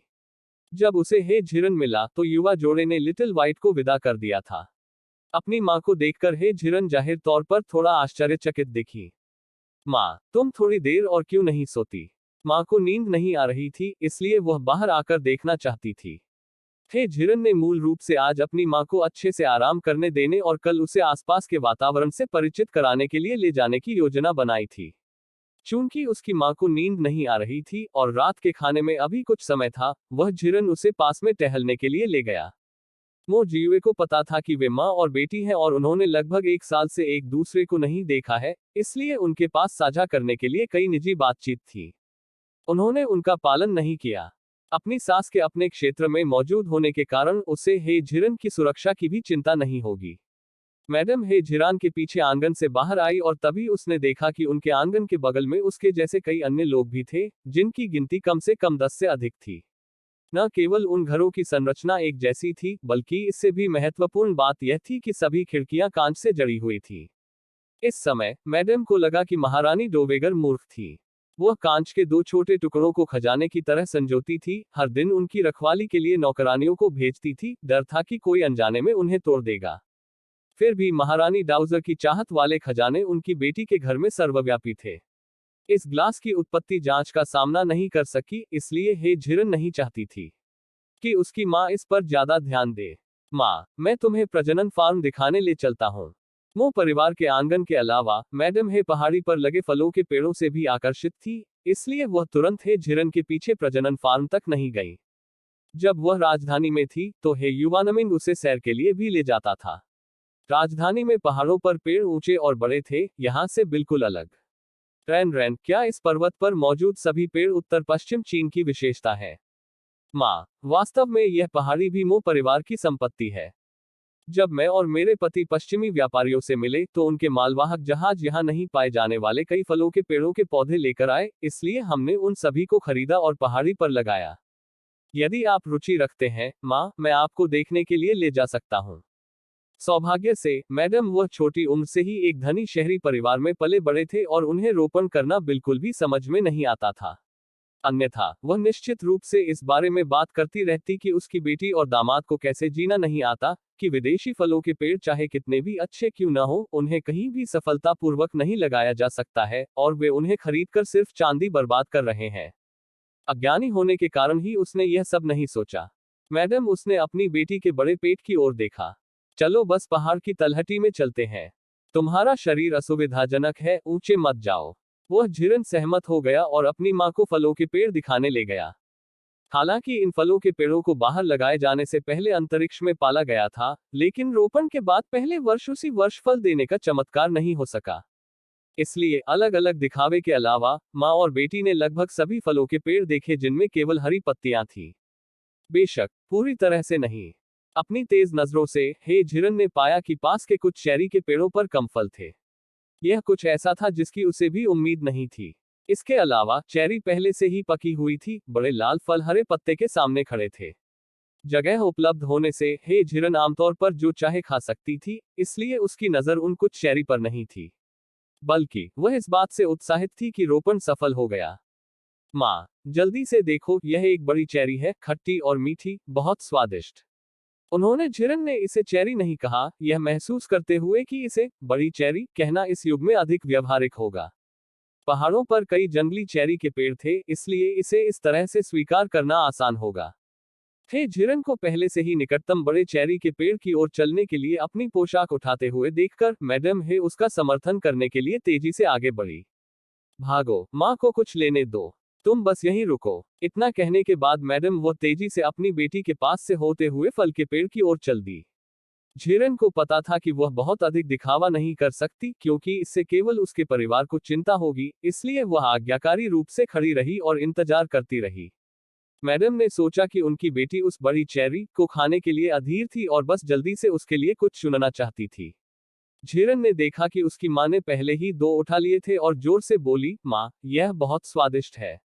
जब उसे हे झिरन मिला तो युवा जोड़े ने लिटिल व्हाइट को विदा कर दिया था। अपनी माँ को देखकर हे झिरन जाहिर तौर पर थोड़ा आश्चर्यचकित दिखी। माँ, तुम थोड़ी देर और क्यों नहीं सोती? माँ को नींद नहीं आ रही थी, इसलिए वह बाहर आकर देखना चाहती थी। हे झिरन ने मूल रूप से आज अपनी माँ को अच्छे से आराम करने देने और कल उसे आसपास के वातावरण से परिचित कराने के लिए ले जाने की योजना बनाई थी। चूंकि उसकी माँ को नींद नहीं आ रही थी और रात के खाने में अभी कुछ समय था, वह झिरन उसे पास में टहलने के लिए ले गया। मो जियुए को पता था कि वे माँ और बेटी हैं और उन्होंने लगभग 1 साल से एक दूसरे को नहीं देखा है, इसलिए उनके पास साझा करने के लिए कई निजी बातचीत थी। उन्होंने उनका पालन नहीं किया। अपनी सास के अपने क्षेत्र में मौजूद होने के कारण उसे हे झिरन की सुरक्षा की भी चिंता नहीं होगी। मैडम हे झिरान के पीछे आंगन से बाहर आई और तभी उसने देखा कि उनके आंगन के बगल में उसके जैसे कई अन्य लोग भी थे, जिनकी गिनती कम से कम 10 से अधिक थी। न केवल उन घरों की संरचना एक जैसी थी, बल्कि इससे भी महत्वपूर्ण बात यह थी कि सभी खिड़कियां कांच से जड़ी हुई थी। इस समय मैडम को लगा कि महारानी डोवेगर मूर्ख थी। वह कांच के 2 छोटे टुकड़ों को खजाने की तरह संजोती थी, हर दिन उनकी रखवाली के लिए नौकरानियों को भेजती थी, डर था कि कोई अनजाने में उन्हें तोड़ देगा। फिर भी महारानी डाउजर की चाहत वाले खजाने उनकी बेटी के घर में सर्वव्यापी थे। इस ग्लास की उत्पत्ति जांच का सामना नहीं कर सकी, इसलिए हे झिरन नहीं चाहती थी कि उसकी माँ इस पर ज्यादा ध्यान दे। माँ, मैं तुम्हें प्रजनन फार्म दिखाने ले चलता हूँ। मो परिवार के आंगन के अलावा मैडम हे पहाड़ी पर लगे फलों के पेड़ों से भी आकर्षित थी, इसलिए वह तुरंत हे झिरन के पीछे प्रजनन फार्म तक नहीं गई। जब वह राजधानी में थी तो हे युवानमिंग उसे सैर के लिए भी ले जाता था। राजधानी में पहाड़ों पर पेड़ ऊंचे और बड़े थे, यहाँ से बिल्कुल अलग। रैन रैन, क्या इस पर्वत पर मौजूद सभी पेड़ उत्तर पश्चिम चीन की विशेषता है? माँ, वास्तव में यह पहाड़ी भी मो परिवार की संपत्ति है। जब मैं और मेरे पति पश्चिमी व्यापारियों से मिले तो उनके मालवाहक जहाज यहाँ नहीं पाए जाने वाले कई फलों के पेड़ों के पौधे लेकर आए, इसलिए हमने उन सभी को खरीदा और पहाड़ी पर लगाया। यदि आप रुचि रखते हैं, माँ, मैं आपको देखने के लिए ले जा सकता हूँ। सौभाग्य से, मैडम वह छोटी उम्र से ही एक धनी शहरी परिवार में पले बड़े थे और उन्हें रोपण करना बिल्कुल भी समझ में नहीं आता था। अन्यथा वह निश्चित रूप से इस बारे में बात करती रहती कि उसकी बेटी और दामाद को कैसे जीना नहीं आता, कि विदेशी फलों के पेड़ चाहे कितने भी अच्छे क्यों न हो, उन्हें कहीं भी सफलतापूर्वक नहीं लगाया जा सकता है, और वे उन्हें खरीदकर सिर्फ चांदी बर्बाद कर रहे हैं। अज्ञानी होने के कारण ही उसने यह सब नहीं सोचा। मैडम, उसने अपनी बेटी के बड़े पेट की ओर देखा। चलो बस पहाड़ की तलहटी में चलते हैं। तुम्हारा शरीर असुविधाजनक है, ऊंचे मत जाओ। वह झिरन सहमत हो गया और अपनी मां को फलों के पेड़ दिखाने ले गया। हालांकि इन फलों के पेड़ों को बाहर लगाए जाने से पहले अंतरिक्ष में पाला गया था, लेकिन रोपण के बाद पहले वर्ष उसी वर्ष फल देने का चमत्कार नहीं हो सका। इसलिए अलग अलग दिखावे के अलावा माँ और बेटी ने लगभग सभी फलों के पेड़ देखे जिनमें केवल हरी पत्तियां थीं। बेशक पूरी तरह से नहीं। अपनी तेज नजरों से हे झिरन ने पाया कि पास के कुछ चेरी के पेड़ों पर कम फल थे। यह कुछ ऐसा था जिसकी उसे भी उम्मीद नहीं थी। इसके अलावा चेरी पहले से ही पकी हुई थी, बड़े लाल फल हरे पत्ते के सामने खड़े थे। जगह उपलब्ध होने से हे झिरन आमतौर पर जो चाहे खा सकती थी, इसलिए उसकी नजर उन कुछ चेरी पर नहीं थी, बल्कि वह इस बात से उत्साहित थी कि रोपण सफल हो गया। माँ, जल्दी से देखो, यह एक बड़ी चेरी है, खट्टी और मीठी, बहुत स्वादिष्ट। उन्होंने झिरन ने इसे चेरी नहीं कहा, यह महसूस करते हुए कि इसे बड़ी चेरी कहना इस युग में अधिक व्यवहारिक होगा। पहाड़ों पर कई जंगली चेरी के पेड़ थे, इसलिए इसे इस तरह से स्वीकार करना आसान होगा। हे झिरन को पहले से ही निकटतम बड़े चेरी के पेड़ की ओर चलने के लिए अपनी पोशाक उठाते हुए देखकर मैडम हे उसका समर्थन करने के लिए तेजी से आगे बढ़ी। भागो, माँ को कुछ लेने दो, तुम बस यहीं रुको। इतना कहने के बाद मैडम वह तेजी से अपनी बेटी के पास से होते हुए फल के पेड़ की ओर चल दी। झिरन को पता था कि वह बहुत अधिक दिखावा नहीं कर सकती, क्योंकि इससे केवल उसके परिवार को चिंता होगी, इसलिए वह आज्ञाकारी रूप से खड़ी रही और इंतजार करती रही। मैडम ने सोचा कि उनकी बेटी उस बड़ी चेरी को खाने के लिए अधीर थी और बस जल्दी से उसके लिए कुछ चुनना चाहती थी। झिरन ने देखा कि उसकी माँ ने पहले ही 2 उठा लिए थे और जोर से बोली, माँ, यह बहुत स्वादिष्ट है,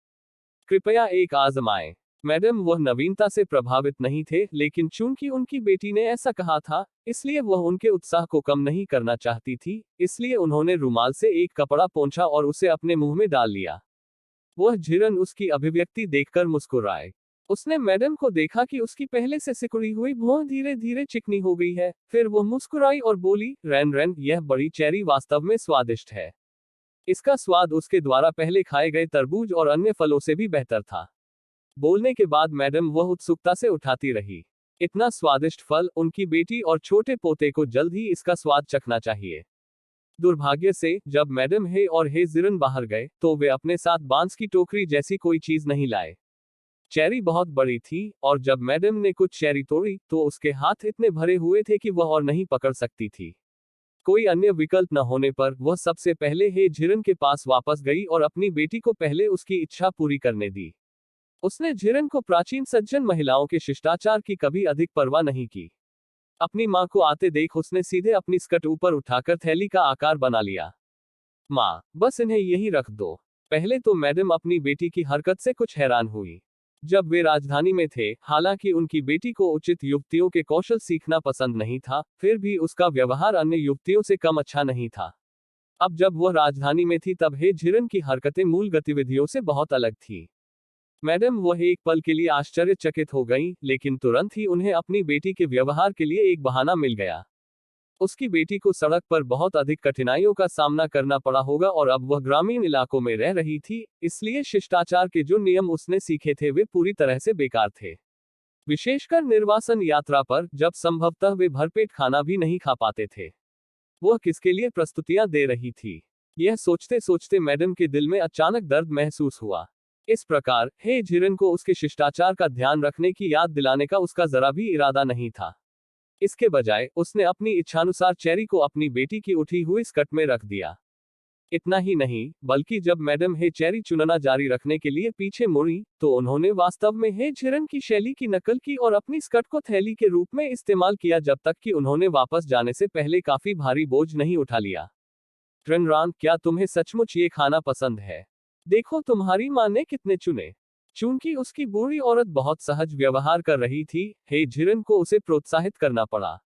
कृपया एक आजमाएं। मैडम वह नवीनता से प्रभावित नहीं थे, लेकिन चूंकि उनकी बेटी ने ऐसा कहा था, इसलिए वह उनके उत्साह को कम नहीं करना चाहती थी, इसलिए उन्होंने रुमाल से एक कपड़ा पोंछा और उसे अपने मुंह में डाल लिया। वह झिरन उसकी अभिव्यक्ति देखकर मुस्कुराए। उसने मैडम को देखा कि उसकी पहले से सिकुड़ी हुई भौं धीरे धीरे चिकनी हो गई है। फिर वह मुस्कुराई और बोली, रैन रैन, यह बड़ी चेरी वास्तव में स्वादिष्ट है। इसका स्वाद उसके द्वारा पहले खाए गए तरबूज और अन्य फलों से भी बेहतर था। बोलने के बाद मैडम वह उत्सुकता से उठाती रही। इतना स्वादिष्ट फल, उनकी बेटी और छोटे पोते को जल्द ही इसका स्वाद चखना चाहिए। दुर्भाग्य से जब मैडम हे और हे झिरन बाहर गए तो वे अपने साथ बांस की टोकरी जैसी कोई चीज नहीं लाए। चेरी बहुत बड़ी थी और जब मैडम ने कुछ चेरी तोड़ी तो उसके हाथ इतने भरे हुए थे कि वह और नहीं पकड़ सकती थी। कोई अन्य विकल्प न होने पर वह सबसे पहले हे झिरन के पास वापस गई और अपनी बेटी को पहले उसकी इच्छा पूरी करने दी। उसने झिरन को प्राचीन सज्जन महिलाओं के शिष्टाचार की कभी अधिक परवाह नहीं की। अपनी माँ को आते देख उसने सीधे अपनी स्कर्ट ऊपर उठाकर थैली का आकार बना लिया। माँ, बस इन्हें यहीं रख दो। पहले तो मैडम अपनी बेटी की हरकत से कुछ हैरान हुई। जब वे राजधानी में थे, हालांकि उनकी बेटी को उचित युवतियों के कौशल सीखना पसंद नहीं था, फिर भी उसका व्यवहार अन्य युवतियों से कम अच्छा नहीं था। अब जब वह राजधानी में थी तब हे झिरन की हरकतें मूल गतिविधियों से बहुत अलग थी। मैडम वह एक पल के लिए आश्चर्यचकित हो गईं, लेकिन तुरंत ही उन्हें अपनी बेटी के व्यवहार के लिए एक बहाना मिल गया। उसकी बेटी को सड़क पर बहुत अधिक कठिनाइयों का सामना करना पड़ा होगा और अब वह ग्रामीण इलाकों में रह रही थी, इसलिए शिष्टाचार के जो नियम उसने सीखे थे वे पूरी तरह से बेकार थे। विशेषकर निर्वासन यात्रा पर, जब संभवतः वे भरपेट खाना भी नहीं खा पाते थे। वह किसके लिए प्रस्तुतियां दे रही थी? यह सोचते सोचते मैडम के दिल में अचानक दर्द महसूस हुआ। इस प्रकार हे झिरन को उसके शिष्टाचार का ध्यान रखने की याद दिलाने का उसका जरा भी इरादा नहीं था। इसके बजाय उसने अपनी इच्छानुसार चेरी को अपनी बेटी की उठी हुई स्कर्ट में रख दिया। इतना ही नहीं, बल्कि जब मैडम हे चेरी चुनना जारी रखने के लिए पीछे मुड़ी, तो उन्होंने वास्तव में हे झिरन की शैली की नकल की और अपनी स्कर्ट को थैली के रूप में इस्तेमाल किया, जब तक कि उन्होंने वापस जाने से पहले काफी भारी बोझ नहीं उठा लिया। ट्रिनरान, क्या तुम्हें सचमुच ये खाना पसंद है? देखो तुम्हारी माँ ने कितने चुने। चूंकि उसकी बूढ़ी औरत बहुत सहज व्यवहार कर रही थी, हे झिरन को उसे प्रोत्साहित करना पड़ा।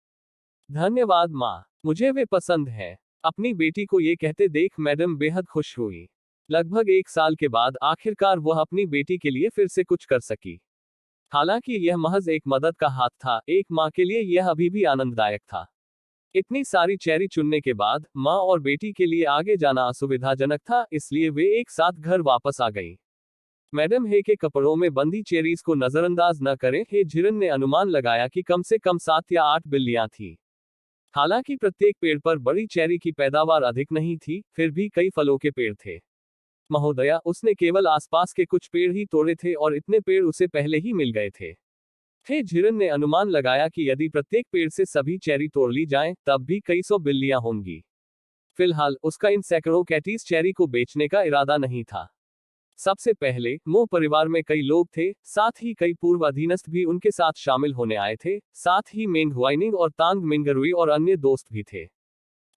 धन्यवाद माँ, मुझे वे पसंद है। अपनी बेटी को ये कहते देख मैडम बेहद खुश हुई। लगभग 1 साल के बाद आखिरकार वह अपनी बेटी के लिए फिर से कुछ कर सकी। हालांकि यह महज एक मदद का हाथ था, एक माँ के लिए यह अभी भी आनंददायक था। इतनी सारी चेरी चुनने के बाद माँ और बेटी के लिए आगे जाना असुविधाजनक था, इसलिए वे एक साथ घर वापस आ गई। मैडम हे के कपड़ों में बंधी चेरीज को नजरअंदाज न करें, हे झिरन ने अनुमान लगाया कि कम से कम 7 या 8 बिल्लियां थीं। हालांकि प्रत्येक पेड़ पर बड़ी चेरी की पैदावार अधिक नहीं थी, फिर भी कई फलों के पेड़ थे। महोदया, उसने केवल आसपास के कुछ पेड़ ही तोड़े थे और इतने पेड़ उसे पहले ही मिल गए थे। हे झिरन ने अनुमान लगाया कि यदि प्रत्येक पेड़ से सभी चेरी तोड़ ली जाएं, तब भी कई सौ बिल्लियां होंगी। फिलहाल उसका इन सैकड़ों कैटीज चेरी को बेचने का इरादा नहीं था। सबसे पहले मो परिवार में कई लोग थे, साथ ही कई पूर्व अधीनस्थ भी उनके साथ शामिल होने आए थे, साथ ही मेंग हुआइनिंग और तांग मिंगरुई और अन्य दोस्त भी थे।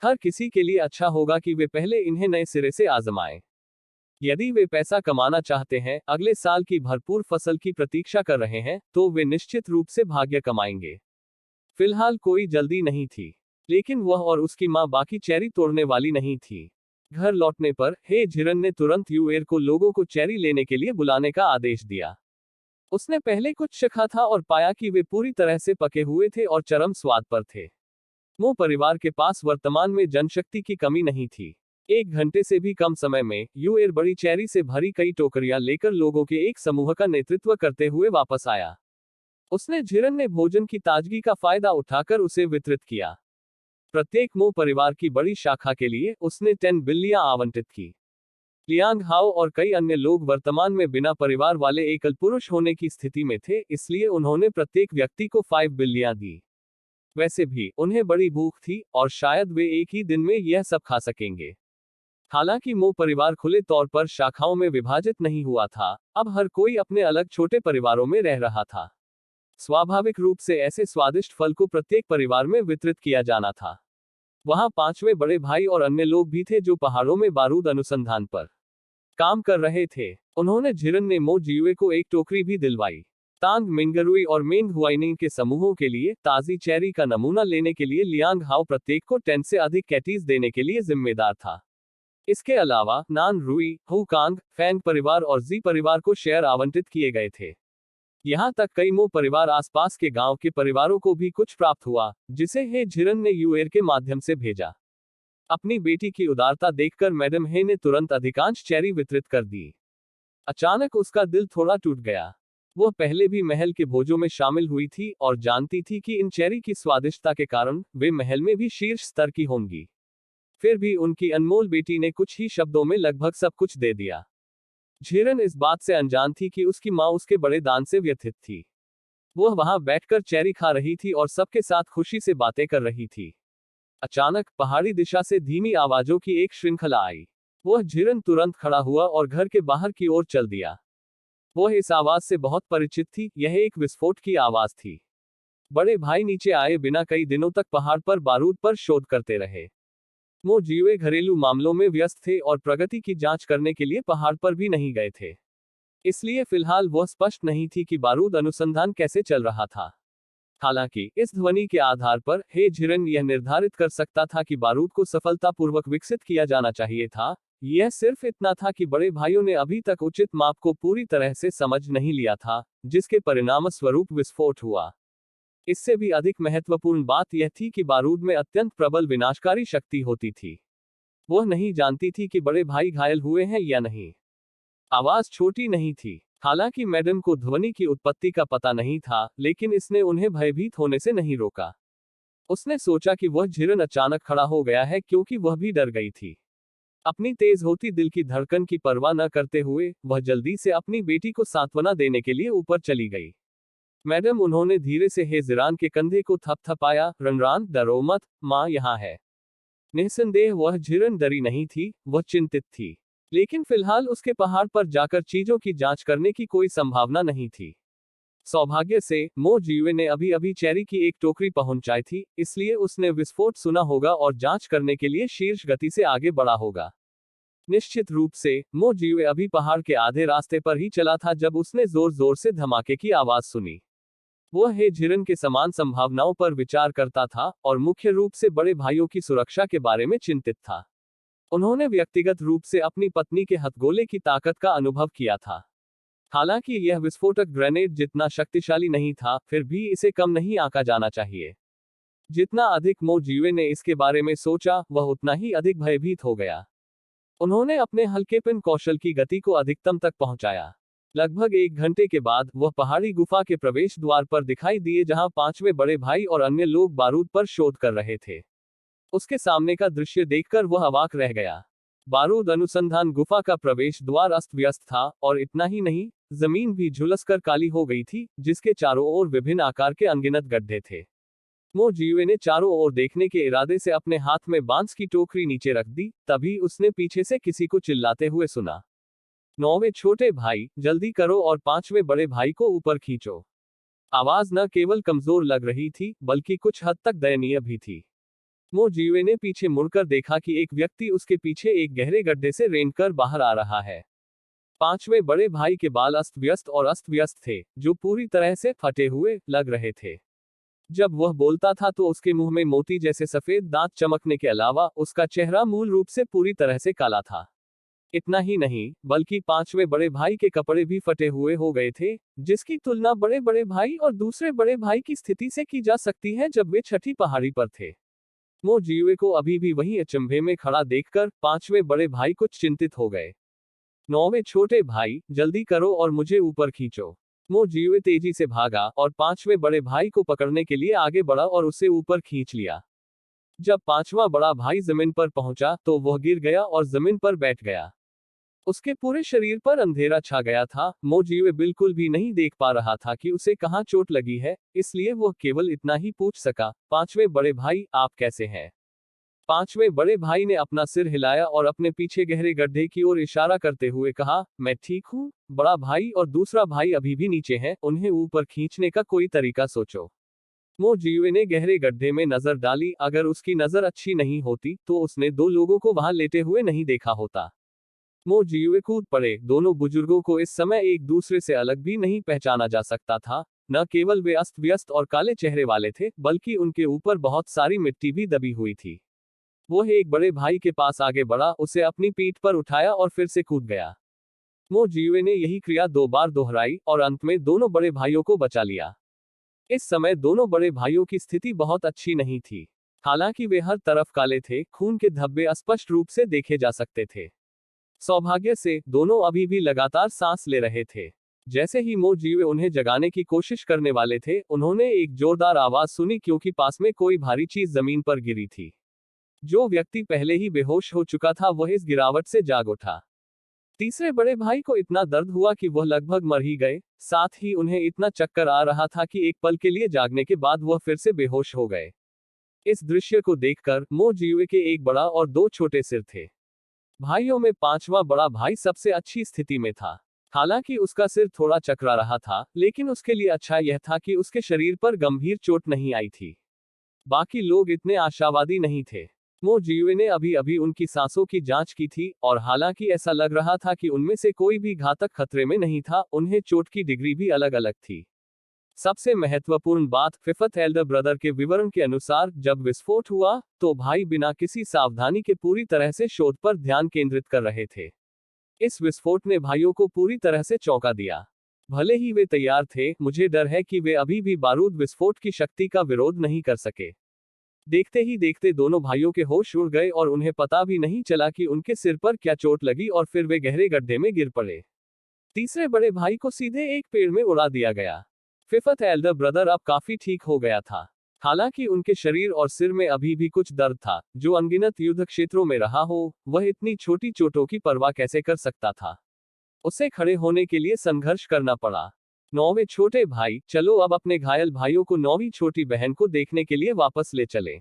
हर किसी के लिए अच्छा होगा कि वे पहले इन्हें नए सिरे से आजमाएं। यदि वे पैसा कमाना चाहते हैं, अगले साल की भरपूर फसल की प्रतीक्षा कर रहे हैं, तो वे निश्चित रूप से भाग्य कमाएंगे। फिलहाल कोई जल्दी नहीं थी, लेकिन वह और उसकी माँ बाकी चेरी तोड़ने वाली नहीं थी। घर लौटने पर हे झिरन ने तुरंत यूएर को लोगों को चेरी लेने के लिए बुलाने का आदेश दिया। उसने पहले कुछ चखा था और पाया कि वे पूरी तरह से पके हुए थे और चरम स्वाद पर थे। मो परिवार के पास वर्तमान में जनशक्ति की कमी नहीं थी। 1 घंटे से भी कम समय में यूएर बड़ी चेरी से भरी कई टोकरियां लेकर लोगों के एक समूह का नेतृत्व करते हुए वापस आया। उसने झिरन ने भोजन की ताजगी का फायदा उठाकर उसे वितरित किया। प्रत्येक मो परिवार की बड़ी शाखा के लिए उसने 10 बिल्लियां आवंटित की। लियांग हाओ और कई अन्य लोग वर्तमान में बिना परिवार वाले एकल पुरुष होने की स्थिति में थे, इसलिए उन्होंने प्रत्येक व्यक्ति को 5 बिल्लियां दी। वैसे भी उन्हें बड़ी भूख थी और शायद वे एक ही दिन में यह सब खा सकेंगे। हालांकि मो परिवार खुले तौर पर शाखाओं में विभाजित नहीं हुआ था, अब हर कोई अपने अलग छोटे परिवारों में रह रहा था। स्वाभाविक रूप से ऐसे स्वादिष्ट फल को प्रत्येक परिवार में वितरित किया जाना था। वहां 5वें बड़े भाई और अन्य लोग भी थे जो पहाड़ों में बारूद अनुसंधान पर काम कर रहे थे। उन्होंने झिरन ने मो जियुए को एक टोकरी भी दिलवाई। तांग मिंगरुई और मेंग हुआइनिंग के समूहों के लिए ताजी चेरी का नमूना लेने के लिए लियांग हाओ प्रत्येक को 10 से अधिक कैटीज देने के लिए जिम्मेदार था। इसके अलावा नान रुई, हुकांग, फैंग परिवार और जी परिवार को शेयर आवंटित किए गए थे। यहाँ तक कई मो परिवार आसपास के गांव के परिवारों को भी कुछ प्राप्त हुआ, जिसे हे झिरन ने यूएर के माध्यम से भेजा। अपनी बेटी की उदारता देखकर मैडम हे ने तुरंत अधिकांश चेरी वितरित कर दी। अचानक उसका दिल थोड़ा टूट गया। वह पहले भी महल के भोजों में शामिल हुई थी और जानती थी कि इन चेरी की स्वादिष्टता के कारण वे महल में भी शीर्ष स्तर की होंगी। फिर भी उनकी अनमोल बेटी ने कुछ ही शब्दों में लगभग सब कुछ दे दिया। झिरन इस बात से अनजान थी कि उसकी माँ उसके बड़े दान से व्यथित थी। वह वहां बैठकर चेरी खा रही थी और सबके साथ खुशी से बातें कर रही थी। अचानक पहाड़ी दिशा से धीमी आवाजों की एक श्रृंखला आई। वह झिरन तुरंत खड़ा हुआ और घर के बाहर की ओर चल दिया। वह इस आवाज से बहुत परिचित थी, यह एक विस्फोट की आवाज थी। बड़े भाई नीचे आए बिना कई दिनों तक पहाड़ पर बारूद पर शोध करते रहे। मो जियुए घरेलू मामलों में व्यस्त थे और प्रगति की जांच करने के लिए पहाड़ पर भी नहीं गए थे। इसलिए फिलहाल वह स्पष्ट नहीं थी कि बारूद अनुसंधान कैसे चल रहा था। हालांकि इस ध्वनि के आधार पर हे झिरन यह निर्धारित कर सकता था कि बारूद को सफलतापूर्वक विकसित किया जाना चाहिए था। यह सिर्फ इतना था कि बड़े भाइयों ने अभी तक उचित माप को पूरी तरह से समझ नहीं लिया था, जिसके परिणामस्वरूप विस्फोट हुआ। इससे भी अधिक महत्वपूर्ण बात यह थी कि बारूद में अत्यंत प्रबल विनाशकारी शक्ति होती थी। वह नहीं जानती थी कि बड़े भाई घायल हुए हैं या नहीं। आवाज छोटी नहीं थी। हालांकि मैडम को ध्वनि की उत्पत्ति का पता नहीं था, लेकिन इसने उन्हें भयभीत होने से नहीं रोका। उसने सोचा कि वह झिरन अचानक खड़ा हो गया है क्योंकि वह भी डर गई थी। अपनी तेज होती दिल की धड़कन की परवाह न करते हुए वह जल्दी से अपनी बेटी को सांत्वना देने के लिए ऊपर चली गई। मैडम, उन्होंने धीरे से हेजरान के कंधे को थपथपाया। रनरान, डरो मत, माँ यहाँ है। निस्संदेह वह झिरन डरी नहीं थी, वह चिंतित थी। लेकिन फिलहाल उसके पहाड़ पर जाकर चीजों की जांच करने की कोई संभावना नहीं थी। सौभाग्य से मो जीवे ने अभी अभी चेरी की एक टोकरी पहुंचाई थी, इसलिए उसने विस्फोट सुना होगा और जांच करने के लिए शीर्ष गति से आगे बढ़ा होगा। निश्चित रूप से मो जीवे अभी पहाड़ के आधे रास्ते पर ही चला था जब उसने जोर जोर से धमाके की आवाज सुनी। वह हे झिरन के समान संभावनाओं पर विचार करता था और मुख्य रूप से बड़े भाइयों की सुरक्षा के बारे में चिंतित था। उन्होंने व्यक्तिगत रूप से अपनी पत्नी के हथगोले की ताकत का अनुभव किया था। हालांकि यह विस्फोटक ग्रेनेड जितना शक्तिशाली नहीं था, फिर भी इसे कम नहीं आंका जाना चाहिए। जितना अधिक मो जीवे ने इसके बारे में सोचा, वह उतना ही अधिक भयभीत हो गया। उन्होंने अपने हल्केपन कौशल की गति को अधिकतम तक पहुंचाया। लगभग 1 घंटे के बाद वह पहाड़ी गुफा के प्रवेश द्वार पर दिखाई दिए जहां पांचवें बड़े भाई और अन्य लोग बारूद पर शोध कर रहे थे। उसके सामने का दृश्य देखकर वह अवाक रह गया। बारूद अनुसंधान गुफा का प्रवेश द्वार अस्त व्यस्त था, और इतना ही नहीं, जमीन भी झुलसकर काली हो गई थी, जिसके चारों ओर विभिन्न आकार के अनगिनत गड्ढे थे। मो जीवे ने चारों ओर देखने के इरादे से अपने हाथ में बांस की टोकरी नीचे रख दी, तभी उसने पीछे से किसी को चिल्लाते हुए सुना, 9वें छोटे भाई, जल्दी करो और 5वें बड़े भाई को ऊपर खींचो। आवाज न केवल कमजोर लग रही थी, बल्कि कुछ हद तक दयनीय भी थी। मो जीवे ने पीछे मुड़कर देखा कि एक व्यक्ति उसके पीछे एक गहरे गड्ढे से रेंगकर बाहर आ रहा है। 5वें बड़े भाई के बाल अस्त व्यस्त थे, जो पूरी तरह से फटे हुए लग रहे थे। जब वह बोलता था तो उसके मुंह में मोती जैसे सफेद दांत चमकने के अलावा उसका चेहरा मूल रूप से पूरी तरह से काला था। इतना ही नहीं, बल्कि 5वें बड़े भाई के कपड़े भी फटे हुए हो गए थे, जिसकी तुलना बड़े बड़े भाई और दूसरे बड़े भाई की स्थिति से की जा सकती है जब वे छठी पहाड़ी पर थे। मो जीवे को अभी भी वही अचंभे में खड़ा देखकर 5वें बड़े भाई कुछ चिंतित हो गए। 9वें छोटे भाई, जल्दी करो और मुझे ऊपर खींचो। मो जीवे तेजी से भागा और 5वें बड़े भाई को पकड़ने के लिए आगे बढ़ा और उसे ऊपर खींच लिया। जब 5वां बड़ा भाई जमीन पर पहुंचा तो वह गिर गया और जमीन पर बैठ गया। उसके पूरे शरीर पर अंधेरा छा गया था। मो जीवे बिल्कुल भी नहीं देख पा रहा था कि उसे कहाँ चोट लगी है, इसलिए वह केवल इतना ही पूछ सका, 5वें बड़े भाई, आप कैसे हैं? 5वें बड़े भाई ने अपना सिर हिलाया और अपने पीछे गहरे गड्ढे की ओर इशारा करते हुए कहा, मैं ठीक हूँ। बड़ा भाई और दूसरा भाई अभी भी नीचे हैं, उन्हें ऊपर खींचने का कोई तरीका सोचो। मो जीवे ने गहरे गड्ढे में नजर डाली। अगर उसकी नजर अच्छी नहीं होती तो उसने 2 लोगों को वहां लेटे हुए नहीं देखा होता। मो जीवे कूद पड़े। दोनों बुजुर्गों को इस समय एक दूसरे से अलग भी नहीं पहचाना जा सकता था। न केवल वे अस्त व्यस्त और काले चेहरे वाले थे, बल्कि उनके ऊपर बहुत सारी मिट्टी भी दबी हुई थी। वह एक बड़े भाई के पास आगे बढ़ा, उसे अपनी पीठ पर उठाया और फिर से कूद गया। मो जीवे ने यही क्रिया 2 बार दोहराई और अंत में दोनों बड़े भाइयों को बचा लिया। इस समय दोनों बड़े भाइयों की स्थिति बहुत अच्छी नहीं थी। हालांकि वे हर तरफ काले थे, खून के धब्बे स्पष्ट रूप से देखे जा सकते थे। सौभाग्य से दोनों अभी भी लगातार सांस ले रहे थे। जैसे ही मो जीवे उन्हें जगाने की कोशिश करने वाले थे, उन्होंने एक जोरदार आवाज सुनी क्योंकि पास में कोई भारी चीज जमीन पर गिरी थी। जो व्यक्ति पहले ही बेहोश हो चुका था वह इस गिरावट से जाग उठा। तीसरे बड़े भाई को इतना दर्द हुआ कि वह लगभग मर ही गए। साथ ही उन्हें इतना चक्कर आ रहा था कि एक पल के लिए जागने के बाद वह फिर से बेहोश हो गए। इस दृश्य को देखकर मो जीवे के एक बड़ा और 2 छोटे सिर थे। भाइयों में 5वां बड़ा भाई सबसे अच्छी स्थिति में था। हालांकि उसका सिर थोड़ा चकरा रहा था, लेकिन उसके लिए अच्छा यह था कि उसके शरीर पर गंभीर चोट नहीं आई थी। बाकी लोग इतने आशावादी नहीं थे। मो जीवे ने अभी अभी उनकी सांसों की जांच की थी, और हालांकि ऐसा लग रहा था कि उनमें से कोई भी घातक खतरे में नहीं था, उन्हें चोट की डिग्री भी अलग अलग थी। सबसे महत्वपूर्ण बात, फिफ्थ एल्डर ब्रदर के विवरण के अनुसार जब विस्फोट हुआ तो भाई बिना किसी सावधानी के पूरी तरह से शोध पर ध्यान केंद्रित कर रहे थे। इस विस्फोट ने भाइयों को पूरी तरह से चौंका दिया। भले ही वे तैयार थे, मुझे डर है कि वे अभी भी बारूद विस्फोट की शक्ति का विरोध नहीं कर सके। देखते ही देखते दोनों भाइयों के होश उड़ गए और उन्हें पता भी नहीं चला कि उनके सिर पर क्या चोट लगी, और फिर वे गहरे गड्ढे में गिर पड़े। तीसरे बड़े भाई को सीधे एक पेड़ में उड़ा दिया गया। फिफ्थ एल्डर ब्रदर अब काफी ठीक हो गया था। हालांकि उनके शरीर और सिर में अभी भी कुछ दर्द था, जो अनगिनत युद्ध क्षेत्रों में रहा हो, वह इतनी छोटी चोटों की परवाह कैसे कर सकता था। उसे खड़े होने के लिए संघर्ष करना पड़ा। नौवें छोटे भाई, चलो अब अपने घायल भाइयों को नौवीं छोटी बहन को देखने के लिए वापस ले चले।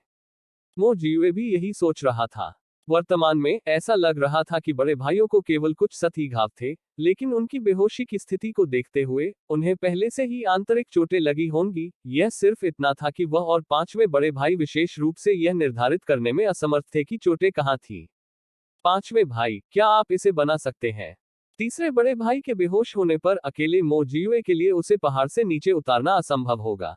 मो जियुए भी यही सोच रहा था। वर्तमान में ऐसा लग रहा था कि बड़े भाइयों को केवल कुछ सतही घाव थे, लेकिन उनकी बेहोशी की स्थिति को देखते हुए उन्हें पहले से ही आंतरिक चोटें लगी होंगी। यह सिर्फ इतना था कि वह और पांचवें बड़े भाई विशेष रूप से यह निर्धारित करने में असमर्थ थे कि चोटें कहाँ थी। पांचवें भाई, क्या आप इसे बना सकते हैं? तीसरे बड़े भाई के बेहोश होने पर अकेले मो जियुए के लिए उसे पहाड़ से नीचे उतारना असंभव होगा।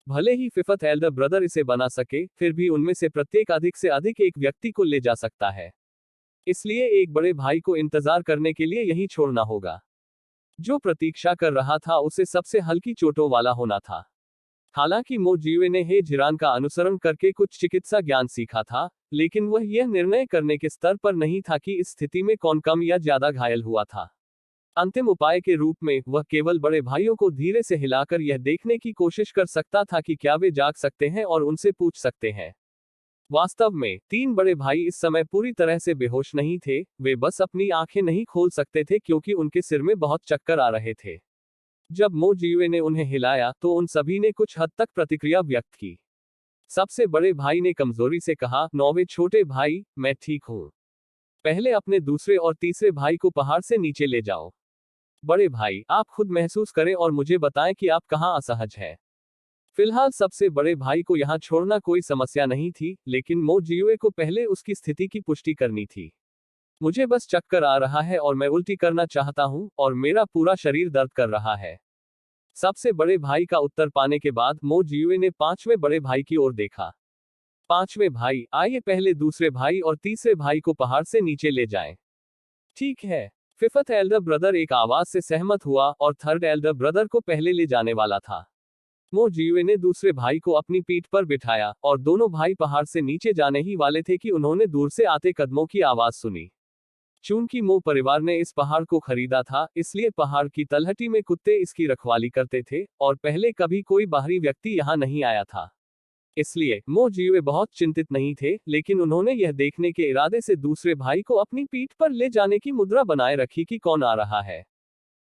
भले ही फिफ्थ एल्डर ब्रदर इसे बना सके, फिर भी उनमें से प्रत्येक अधिक से अधिक एक व्यक्ति को ले जा सकता है। इसलिए एक बड़े भाई को इंतजार करने के लिए यही छोड़ना होगा। जो प्रतीक्षा कर रहा था उसे सबसे हल्की चोटों वाला होना था। हालांकि मो जियुए ने हे जिरान का अनुसरण करके कुछ चिकित्सा ज्ञान सीखा था, लेकिन वह यह निर्णय करने के स्तर पर नहीं था कि इस स्थिति में कौन कम या ज्यादा घायल हुआ था। अंतिम उपाय के रूप में वह केवल बड़े भाइयों को धीरे से हिलाकर यह देखने की कोशिश कर सकता था कि क्या वे जाग सकते हैं और उनसे पूछ सकते हैं। वास्तव में तीन बड़े भाई इस समय पूरी तरह से बेहोश नहीं थे, वे बस अपनी आंखें नहीं खोल सकते थे क्योंकि उनके सिर में बहुत चक्कर आ रहे थे। जब मो जियुए ने उन्हें हिलाया तो उन सभी ने कुछ हद तक प्रतिक्रिया व्यक्त की। सबसे बड़े भाई ने कमजोरी से कहा, नौवे छोटे भाई, मैं ठीक हूं। पहले अपने दूसरे और तीसरे भाई को पहाड़ से नीचे ले जाओ। बड़े भाई, आप खुद महसूस करें और मुझे बताएं कि आप कहां असहज हैं। फिलहाल सबसे बड़े भाई को यहां छोड़ना कोई समस्या नहीं थी, लेकिन मो जियुए को पहले उसकी स्थिति की पुष्टि करनी थी। मुझे बस चक्कर आ रहा है और मैं उल्टी करना चाहता हूं और मेरा पूरा शरीर दर्द कर रहा है। सबसे बड़े भाई का उत्तर पाने के बाद मो जियुए ने पांचवें बड़े भाई की ओर देखा। पांचवें भाई, आइए पहले दूसरे भाई और तीसरे भाई को पहाड़ से नीचे ले जाएं। ठीक है। फिफ्थ एल्डर ब्रदर एक आवाज से सहमत हुआ और थर्ड एल्डर ब्रदर को पहले ले जाने वाला था। मो जियुए ने दूसरे भाई को अपनी पीठ पर बिठाया और दोनों भाई पहाड़ से नीचे जाने ही वाले थे कि उन्होंने दूर से आते कदमों की आवाज सुनी। चूंकि मो परिवार ने इस पहाड़ को खरीदा था, इसलिए पहाड़ की तलहटी में कुत्ते इसकी रखवाली करते थे और पहले कभी कोई बाहरी व्यक्ति यहां नहीं आया था। इसलिए मो जियुए बहुत चिंतित नहीं थे, लेकिन उन्होंने यह देखने के इरादे से दूसरे भाई को अपनी पीठ पर ले जाने की मुद्रा बनाए रखी कि कौन आ रहा है।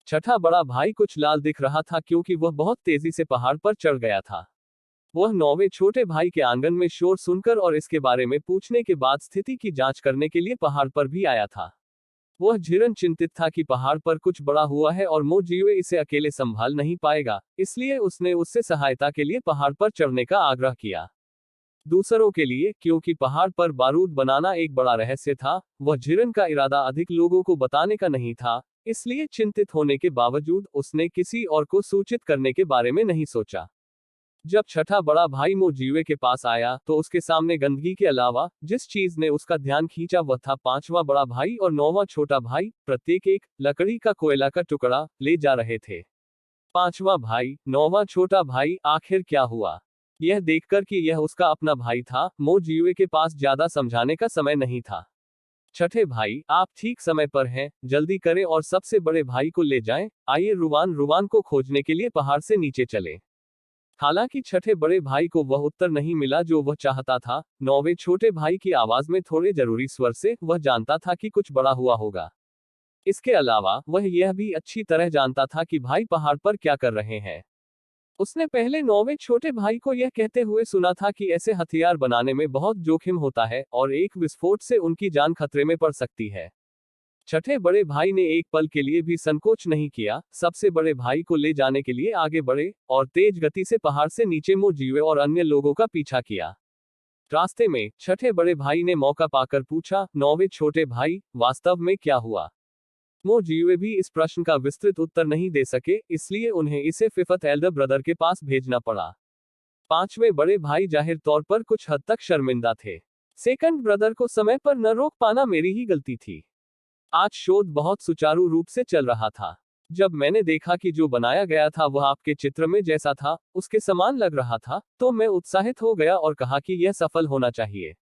छठा बड़ा भाई कुछ लाल दिख रहा था क्योंकि वह बहुत तेजी से पहाड़ पर चढ़ गया था। वह नौवे छोटे भाई के आंगन में शोर सुनकर और इसके बारे में पूछने के बाद स्थिति की जांच करने के लिए पहाड़ पर भी आया था। वह झिरन चिंतित था कि पहाड़ पर कुछ बड़ा हुआ है और मो जियुए इसे अकेले संभाल नहीं पाएगा, इसलिए उसने उससे सहायता के लिए पहाड़ पर चढ़ने का आग्रह किया। दूसरों के लिए, क्योंकि पहाड़ पर बारूद बनाना एक बड़ा रहस्य था, वह झिरन का इरादा अधिक लोगों को बताने का नहीं था, इसलिए चिंतित होने के बावजूद उसने किसी और को सूचित करने के बारे में नहीं सोचा। जब छठा बड़ा भाई मो जियुए के पास आया तो उसके सामने गंदगी के अलावा जिस चीज ने उसका ध्यान खींचा वह था पांचवा बड़ा भाई और नौवां छोटा भाई, प्रत्येक एक लकड़ी का कोयला का टुकड़ा ले जा रहे थे। पांचवा भाई, नौवां छोटा भाई, आखिर क्या हुआ? यह देखकर कि यह उसका अपना भाई था, मो जियुए के पास ज्यादा समझाने का समय नहीं था। छठे भाई, आप ठीक समय पर हैं, जल्दी करें और सबसे बड़े भाई को ले जाएं। आइए रुवान रुवान को खोजने के लिए पहाड़ से नीचे चले। हालांकि छठे बड़े भाई को वह उत्तर नहीं मिला जो वह चाहता था। नौवे छोटे भाई की आवाज में थोड़े जरूरी स्वर से वह जानता था कि कुछ बड़ा हुआ होगा। इसके अलावा वह यह भी अच्छी तरह जानता था कि भाई पहाड़ पर क्या कर रहे हैं। उसने पहले नौवे छोटे भाई को यह कहते हुए सुना था कि ऐसे हथियार बनाने में बहुत जोखिम होता है और एक विस्फोट से उनकी जान खतरे में पड़ सकती है। छठे बड़े भाई ने एक पल के लिए भी संकोच नहीं किया, सबसे बड़े भाई को ले जाने के लिए आगे बढ़े और तेज गति से पहाड़ से नीचे मो जियुए और अन्य लोगों का पीछा किया। रास्ते में छठे बड़े भाई ने मौका पाकर पूछा, नौवे छोटे भाई, वास्तव में क्या हुआ? मो जियुए भी इस प्रश्न का विस्तृत उत्तर नहीं दे सके, इसलिए उन्हें इसे फिफ्थ एल्डर ब्रदर के पास भेजना पड़ा। पांचवें बड़े भाई जाहिर तौर पर कुछ हद तक शर्मिंदा थे। सेकंड ब्रदर को समय पर न रोक पाना मेरी ही गलती थी। आज शोध बहुत सुचारू रूप से चल रहा था। जब मैंने देखा कि जो बनाया गया था वह आपके चित्र में जैसा था, उसके समान लग रहा था, तो मैं उत्साहित हो गया और कहा कि यह सफल होना चाहिए।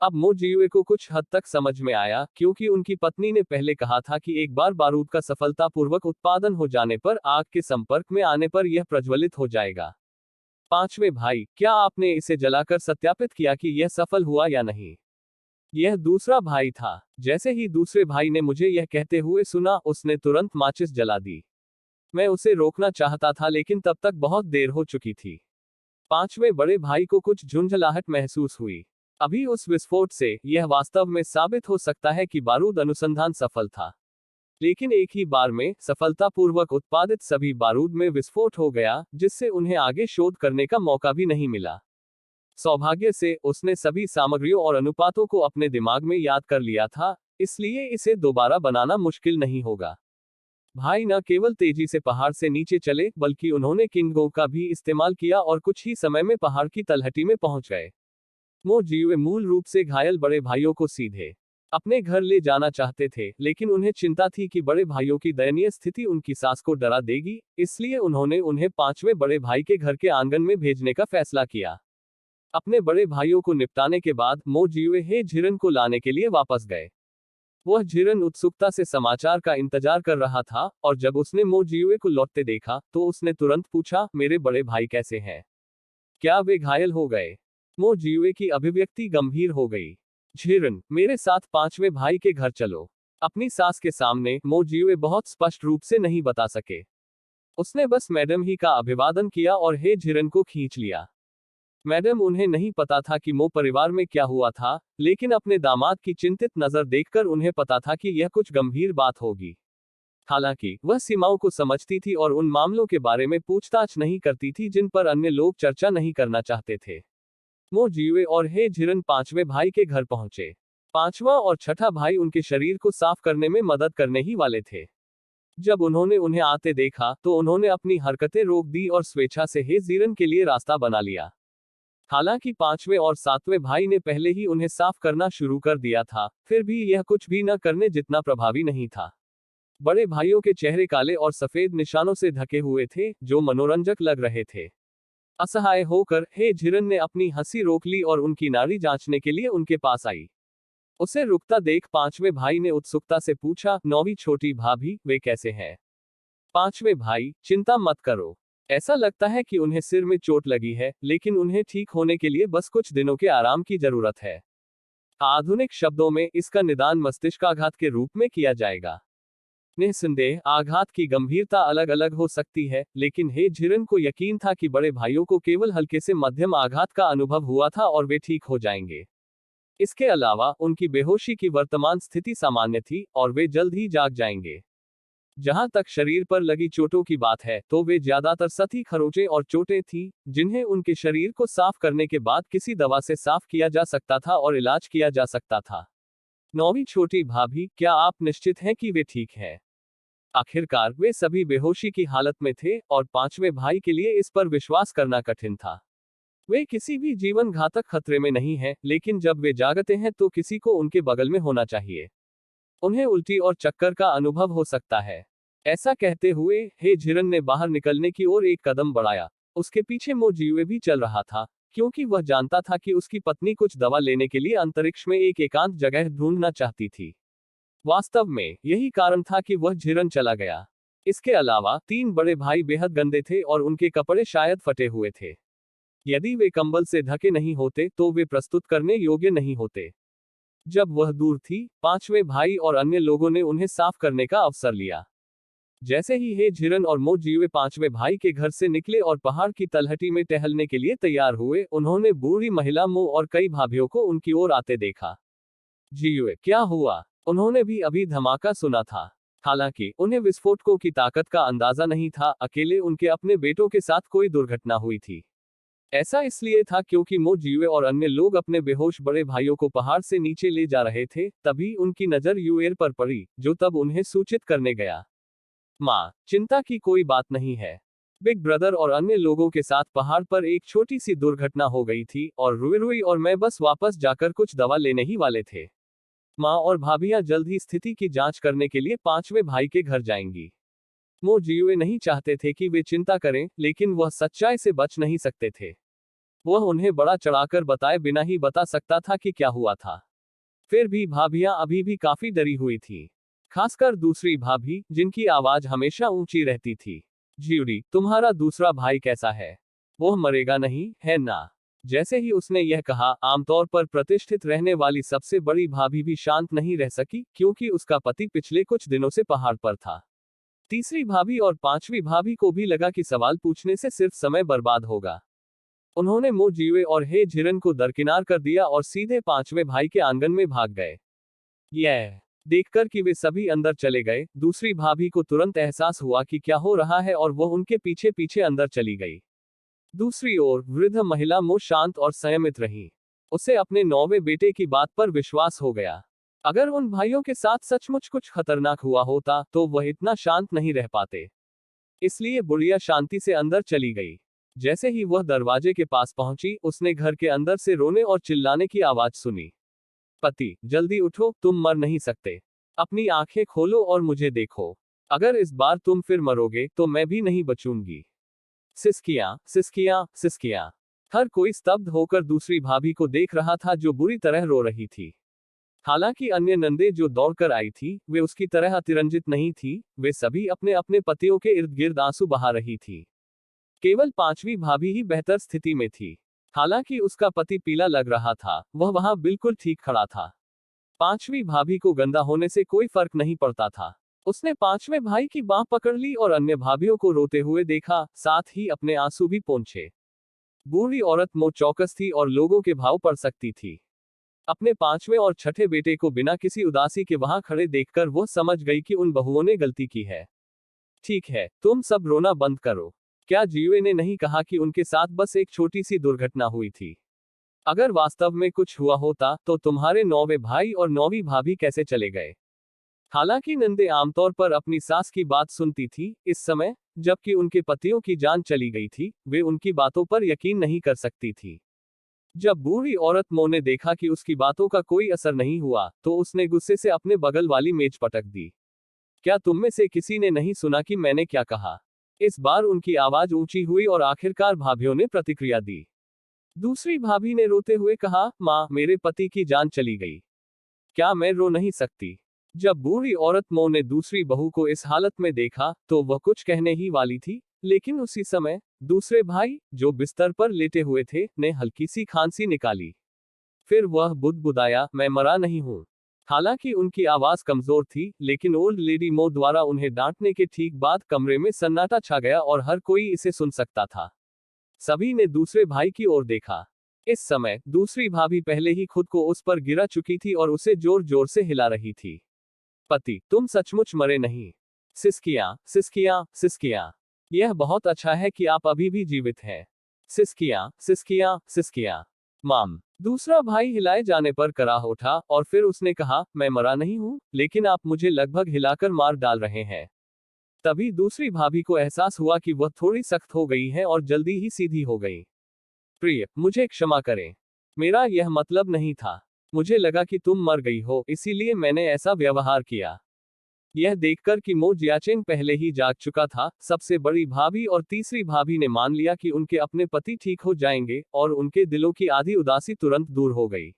अब मो जियुए को कुछ हद तक समझ में आया, क्योंकि उनकी पत्नी ने पहले कहा था कि एक बार बारूद का सफलतापूर्वक उत्पादन हो जाने पर आग के संपर्क में आने पर यह प्रज्वलित हो जाएगा। पांचवें भाई, क्या आपने इसे जलाकर सत्यापित किया कि यह सफल हुआ या नहीं? यह दूसरा भाई था। जैसे ही दूसरे भाई ने मुझे यह कहते हुए सुना, उसने तुरंत माचिस जला दी। मैं उसे रोकना चाहता था लेकिन तब तक बहुत देर हो चुकी थी। पांचवें बड़े भाई को कुछ झुंझलाहट महसूस हुई। अभी उस विस्फोट से यह वास्तव में साबित हो सकता है कि बारूद अनुसंधान सफल था। लेकिन एक ही बार में सफलतापूर्वक उत्पादित सभी बारूद में विस्फोट हो गया, जिससे उन्हें आगे शोध करने का मौका भी नहीं मिला। सौभाग्य से उसने सभी सामग्रियों और अनुपातों को अपने दिमाग में याद कर लिया था, इसलिए इसे दोबारा बनाना मुश्किल नहीं होगा। भाई न केवल तेजी से पहाड़ से नीचे चले, बल्कि उन्होंने किंगो का भी इस्तेमाल किया और कुछ ही समय में पहाड़ की तलहटी में पहुंच गए। मो जियुए मूल रूप से घायल बड़े भाइयों को सीधे अपने घर ले जाना चाहते थे, लेकिन उन्हें चिंता थी कि बड़े भाइयों की दयनीय स्थिति उनकी सास को डरा देगी, इसलिए उन्होंने उन्हें पांचवें बड़े भाई के घर के आंगन में भेजने का फैसला किया। अपने बड़े भाइयों को निपटाने के बाद मो जियुए हे झिरन को लाने के लिए वापस गए। वह झिरन उत्सुकता से समाचार का इंतजार कर रहा था, और जब उसने मो जियुए को लौटते देखा तो उसने तुरंत पूछा, मेरे बड़े भाई कैसे हैं? क्या वे घायल हो गए? मो जियुए की अभिव्यक्ति गंभीर हो गई। झिरन, मेरे साथ पांचवें भाई के घर चलो। अपनी सास के सामने मो जियुए बहुत स्पष्ट रूप से नहीं बता सके। उसने बस मैडम ही का अभिवादन किया और हे झिरन को खींच लिया। मैडम, उन्हें नहीं पता था कि मो परिवार में क्या हुआ था, लेकिन अपने दामाद की चिंतित नजर देखकर उन्हें पता था कि यह कुछ गंभीर बात होगी। हालांकि वह सीमाओं को समझती थी और उन मामलों के बारे में पूछताछ नहीं करती थी जिन पर अन्य लोग चर्चा नहीं करना चाहते थे। मो जियुए और हे झिरन पांचवें भाई के घर पहुंचे। पांचवा और छठा भाई उनके शरीर को साफ करने में मदद करने ही वाले थे। जब उन्होंने उन्हें आते देखा तो उन्होंने अपनी हरकतें रोक दी और स्वेच्छा से हे झिरन के लिए रास्ता बना लिया। हालांकि पांचवें और सातवें भाई ने पहले ही उन्हें साफ करना शुरू कर दिया था, फिर भी यह कुछ भी न करने जितना प्रभावी नहीं था। बड़े भाइयों के चेहरे काले और सफेद निशानों से ढके हुए थे, जो मनोरंजक लग रहे थे। असहाय होकर हे झिरन ने अपनी हंसी रोक ली और उनकी नाड़ी जांचने के लिए उनके पास आई। उसे रुकता देख पांचवें भाई ने उत्सुकता से पूछा, नौवीं छोटी भाभी, वे कैसे हैं? पांचवें भाई, चिंता मत करो। ऐसा लगता है कि उन्हें सिर में चोट लगी है, लेकिन उन्हें ठीक होने के लिए बस कुछ दिनों के आराम की जरूरत है। आधुनिक शब्दों में इसका निदान मस्तिष्काघात के रूप में किया जाएगा। निस्संदेह आघात की गंभीरता अलग अलग हो सकती है, लेकिन हे झिरन को यकीन था कि बड़े भाइयों को केवल हल्के से मध्यम आघात का अनुभव हुआ था और वे ठीक हो जाएंगे। इसके अलावा उनकी बेहोशी की वर्तमान स्थिति सामान्य थी और वे जल्द ही जाग जाएंगे। जहां तक शरीर पर लगी चोटों की बात है, तो वे ज्यादातर सतही खरोंचें और चोटें थीं, जिन्हें उनके शरीर को साफ करने के बाद किसी दवा से साफ किया जा सकता था और इलाज किया जा सकता था। नौवीं छोटी भाभी, क्या आप निश्चित हैं कि वे ठीक हैं? आखिरकार वे सभी बेहोशी की हालत में थे और पांचवें भाई के लिए इस पर विश्वास करना कठिन था। वे किसी भी जीवन घातक खतरे में नहीं हैं, लेकिन जब वे जागते हैं तो किसी को उनके बगल में होना चाहिए। उन्हें उल्टी और चक्कर का अनुभव हो सकता है। ऐसा कहते हुए हे झिरन ने बाहर निकलने की ओर एक कदम बढ़ाया। उसके पीछे मो जियुए भी चल रहा था, क्योंकि वह जानता था कि उसकी पत्नी कुछ दवा लेने के लिए अंतरिक्ष में एक एकांत जगह ढूंढना चाहती थी। वास्तव में यही कारण था कि वह झिरन चला गया। इसके अलावा तीन बड़े भाई बेहद गंदे थे और उनके कपड़े शायद फटे हुए थे। यदि वे कंबल से ढके नहीं होते तो वे प्रस्तुत करने योग्य नहीं होते। जब वह दूर थी, पांचवें भाई और अन्य लोगों ने उन्हें साफ करने का अवसर लिया। जैसे ही हे झिरन और मो जियुए पांचवें भाई के घर से निकले और पहाड़ की तलहटी में टहलने के लिए तैयार हुए, उन्होंने बूढ़ी महिला मो और कई भाभियों को उनकी ओर आते देखा। जियुए, क्या हुआ? उन्होंने भी अभी धमाका सुना था। हालांकि उन्हें विस्फोटकों की ताकत का अंदाजा नहीं था, अकेले उनके अपने बेटों के साथ कोई दुर्घटना हुई थी। ऐसा इसलिए था क्योंकि मो जियुए और अन्य लोग अपने बेहोश बड़े भाइयों को पहाड़ से नीचे ले जा रहे थे। तभी उनकी नजर यूएर पर पड़ी, जो तब उन्हें सूचित करने गया। माँ, चिंता की कोई बात नहीं है। बिग ब्रदर और अन्य लोगों के साथ पहाड़ पर एक छोटी सी दुर्घटना हो गई थी और रुई और मैं बस वापस जाकर कुछ दवा लेने ही वाले थे। माँ और भाभियां जल्द ही स्थिति की जांच करने के लिए पांचवें भाई के घर जाएंगी। मो जियुए नहीं चाहते थे कि वे चिंता करें, लेकिन वह सच्चाई से बच नहीं सकते थे। वह उन्हें बड़ा चढ़ाकर बताए बिना ही बता सकता था कि क्या हुआ था। फिर भी भाभियां अभी भी काफी डरी हुई थी, खासकर दूसरी भाभी, जिनकी आवाज हमेशा ऊंची रहती थी। जियुरी, तुम्हारा दूसरा भाई कैसा है? वो मरेगा नहीं, है ना? जैसे ही उसने यह कहा, आमतौर पर प्रतिष्ठित रहने वाली सबसे बड़ी भाभी भी शांत नहीं रह सकी, क्योंकि उसका पति पिछले कुछ दिनों से पहाड़ पर था। तीसरी भाभी और पांचवी भाभी को भी लगा कि सवाल पूछने से सिर्फ समय बर्बाद होगा। उन्होंने मो जीवे और हे झिरन को दरकिनार कर दिया और सीधे पांचवें भाई के आंगन में भाग गए। यह देखकर कि वे सभी अंदर चले गए, दूसरी भाभी को तुरंत एहसास हुआ कि क्या हो रहा है और वो उनके पीछे पीछे अंदर चली गई। दूसरी ओर वृद्ध महिला मो शांत और संयमित रही। उसे अपने नौवे बेटे की बात पर विश्वास हो गया। अगर उन भाइयों के साथ सचमुच कुछ खतरनाक हुआ होता तो वह इतना शांत नहीं रह पाते। इसलिए बुढ़िया शांति से अंदर चली गई। जैसे ही वह दरवाजे के पास पहुंची, उसने घर के अंदर से रोने और चिल्लाने की आवाज सुनी। पति, जल्दी उठो, तुम मर नहीं सकते। अपनी आंखें खोलो और मुझे देखो। अगर इस बार तुम फिर मरोगे तो मैं भी नहीं बचूंगी। सिसकियां, सिसकियां, सिसकियां। हर कोई स्तब्ध होकर दूसरी भाभी को देख रहा था जो बुरी तरह रो रही थी। हालांकि अन्य नंदे जो दौड़कर आई थी, वे उसकी तरह अतिरंजित नहीं थी, वे सभी अपने अपने पतियों के इर्द गिर्द आंसू बहा रही थी। केवल पांचवी भाभी ही बेहतर स्थिति में थी। हालांकि उसका पति पीला लग रहा था, वह वहां बिल्कुल ठीक खड़ा था। पांचवी भाभी को गंदा होने से कोई फर्क नहीं पड़ता था। उसने पांचवें भाई की बांह पकड़ ली और अन्य भाभियों को रोते हुए देखा, साथ ही अपने आंसू भी पोंछे। बूढ़ी औरत मो चौकस थी और लोगों के भाव पढ़ सकती थी। अपने पांचवें और छठे बेटे को बिना किसी उदासी के वहां खड़े देखकर वह समझ गई कि उन बहुओं ने गलती की है। ठीक है, तुम सब रोना बंद करो। क्या जीवे ने नहीं कहा कि उनके साथ बस एक छोटी सी दुर्घटना हुई थी? अगर वास्तव में कुछ हुआ होता तो तुम्हारे नौवे भाई और नौवीं भाभी कैसे चले गए? हालांकि नंदे आमतौर पर अपनी सास की बात सुनती थी, इस समय जबकि उनके पतियों की जान चली गई थी, वे उनकी बातों पर यकीन नहीं कर सकती थी। जब बूढ़ी औरत मो ने देखा कि उसकी बातों का कोई असर नहीं हुआ, तो उसने गुस्से से अपने बगल वाली मेज पटक दी। क्या तुम में से किसी ने नहीं सुना कि मैंने क्या कहा? इस बार उनकी आवाज ऊंची हुई और आखिरकार भाभियों ने प्रतिक्रिया दी। दूसरी भाभी ने रोते हुए कहा, माँ, मेरे पति की जान चली गई। क्या मैं रो नहीं सकती? जब बूढ़ी औरत मो ने दूसरी बहू को इस हालत में देखा, तो वह कुछ कहने ही वाली थी, लेकिन उसी समय दूसरे भाई, जो बिस्तर पर लेटे हुए थे, ने हल्की सी खांसी निकाली। फिर वह बुदबुदाया, मैं मरा नहीं हूं। हालांकि उनकी आवाज कमजोर थी, लेकिन ओल्ड लेडी मो द्वारा उन्हें डांटने के ठीक बाद कमरे में सन्नाटा छा गया और हर कोई इसे सुन सकता था। सभी ने दूसरे भाई की ओर देखा। इस समय दूसरी भाभी पहले ही खुद को उस पर गिरा चुकी थी और उसे जोर जोर से हिला रही थी। पति, तुम सचमुच मरे नहीं। सिसकियां, सिसकियां, सिसकियां। यह बहुत अच्छा है कि आप अभी भी जीवित हैं। सिसकियां, सिसकियां, सिसकियां। माम। दूसरा भाई हिलाए जाने पर कराह उठा और फिर उसने कहा, मैं मरा नहीं हूं, लेकिन आप मुझे लगभग हिलाकर मार डाल रहे हैं। तभी दूसरी भाभी को एहसास हुआ कि वह थोड़ी सख्त हो गई है और जल्दी ही सीधी हो गई। प्रिय, मुझे क्षमा करें। मेरा यह मतलब नहीं था। मुझे लगा कि तुम मर गई हो, इसीलिए मैंने ऐसा व्यवहार किया। यह देखकर कि मो जियाचेंग पहले ही जाग चुका था, सबसे बड़ी भाभी और तीसरी भाभी ने मान लिया कि उनके अपने पति ठीक हो जाएंगे, और उनके दिलों की आधी उदासी तुरंत दूर हो गई।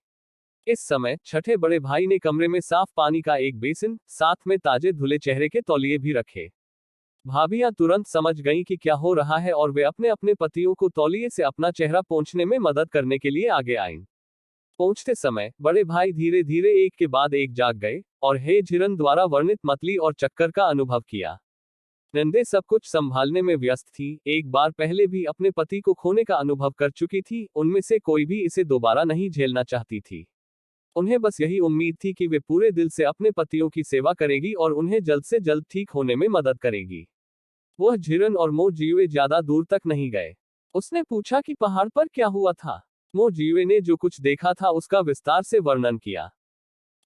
इस समय छठे बड़े भाई ने कमरे में साफ पानी का एक बेसिन, साथ में ताजे धुले चेहरे के तौलिए भी रखे। भाभियां तुरंत समझ गईं कि क्या हो रहा है और वे अपने अपने पतियों को तौलिए से अपना चेहरा पोंछने में मदद करने के लिए आगे आईं। पहुंचते समय बड़े भाई धीरे धीरे एक के बाद एक जाग गए और हे झिरन द्वारा वर्णित मतली और चक्कर का अनुभव किया। नंदे सब कुछ संभालने में व्यस्त थी, एक बार पहले भी अपने पति को खोने का अनुभव कर चुकी थी, उनमें से कोई भी इसे दोबारा नहीं झेलना चाहती थी। उन्हें बस यही उम्मीद थी कि वे पूरे दिल से अपने पतियों की सेवा करेगी और उन्हें जल्द से जल्द ठीक होने में मदद करेगी। वह झिरन और मो जीवे ज्यादा दूर तक नहीं गए। उसने पूछा कि पहाड़ पर क्या हुआ था। मो जीवे ने जो कुछ देखा था उसका विस्तार से वर्णन किया।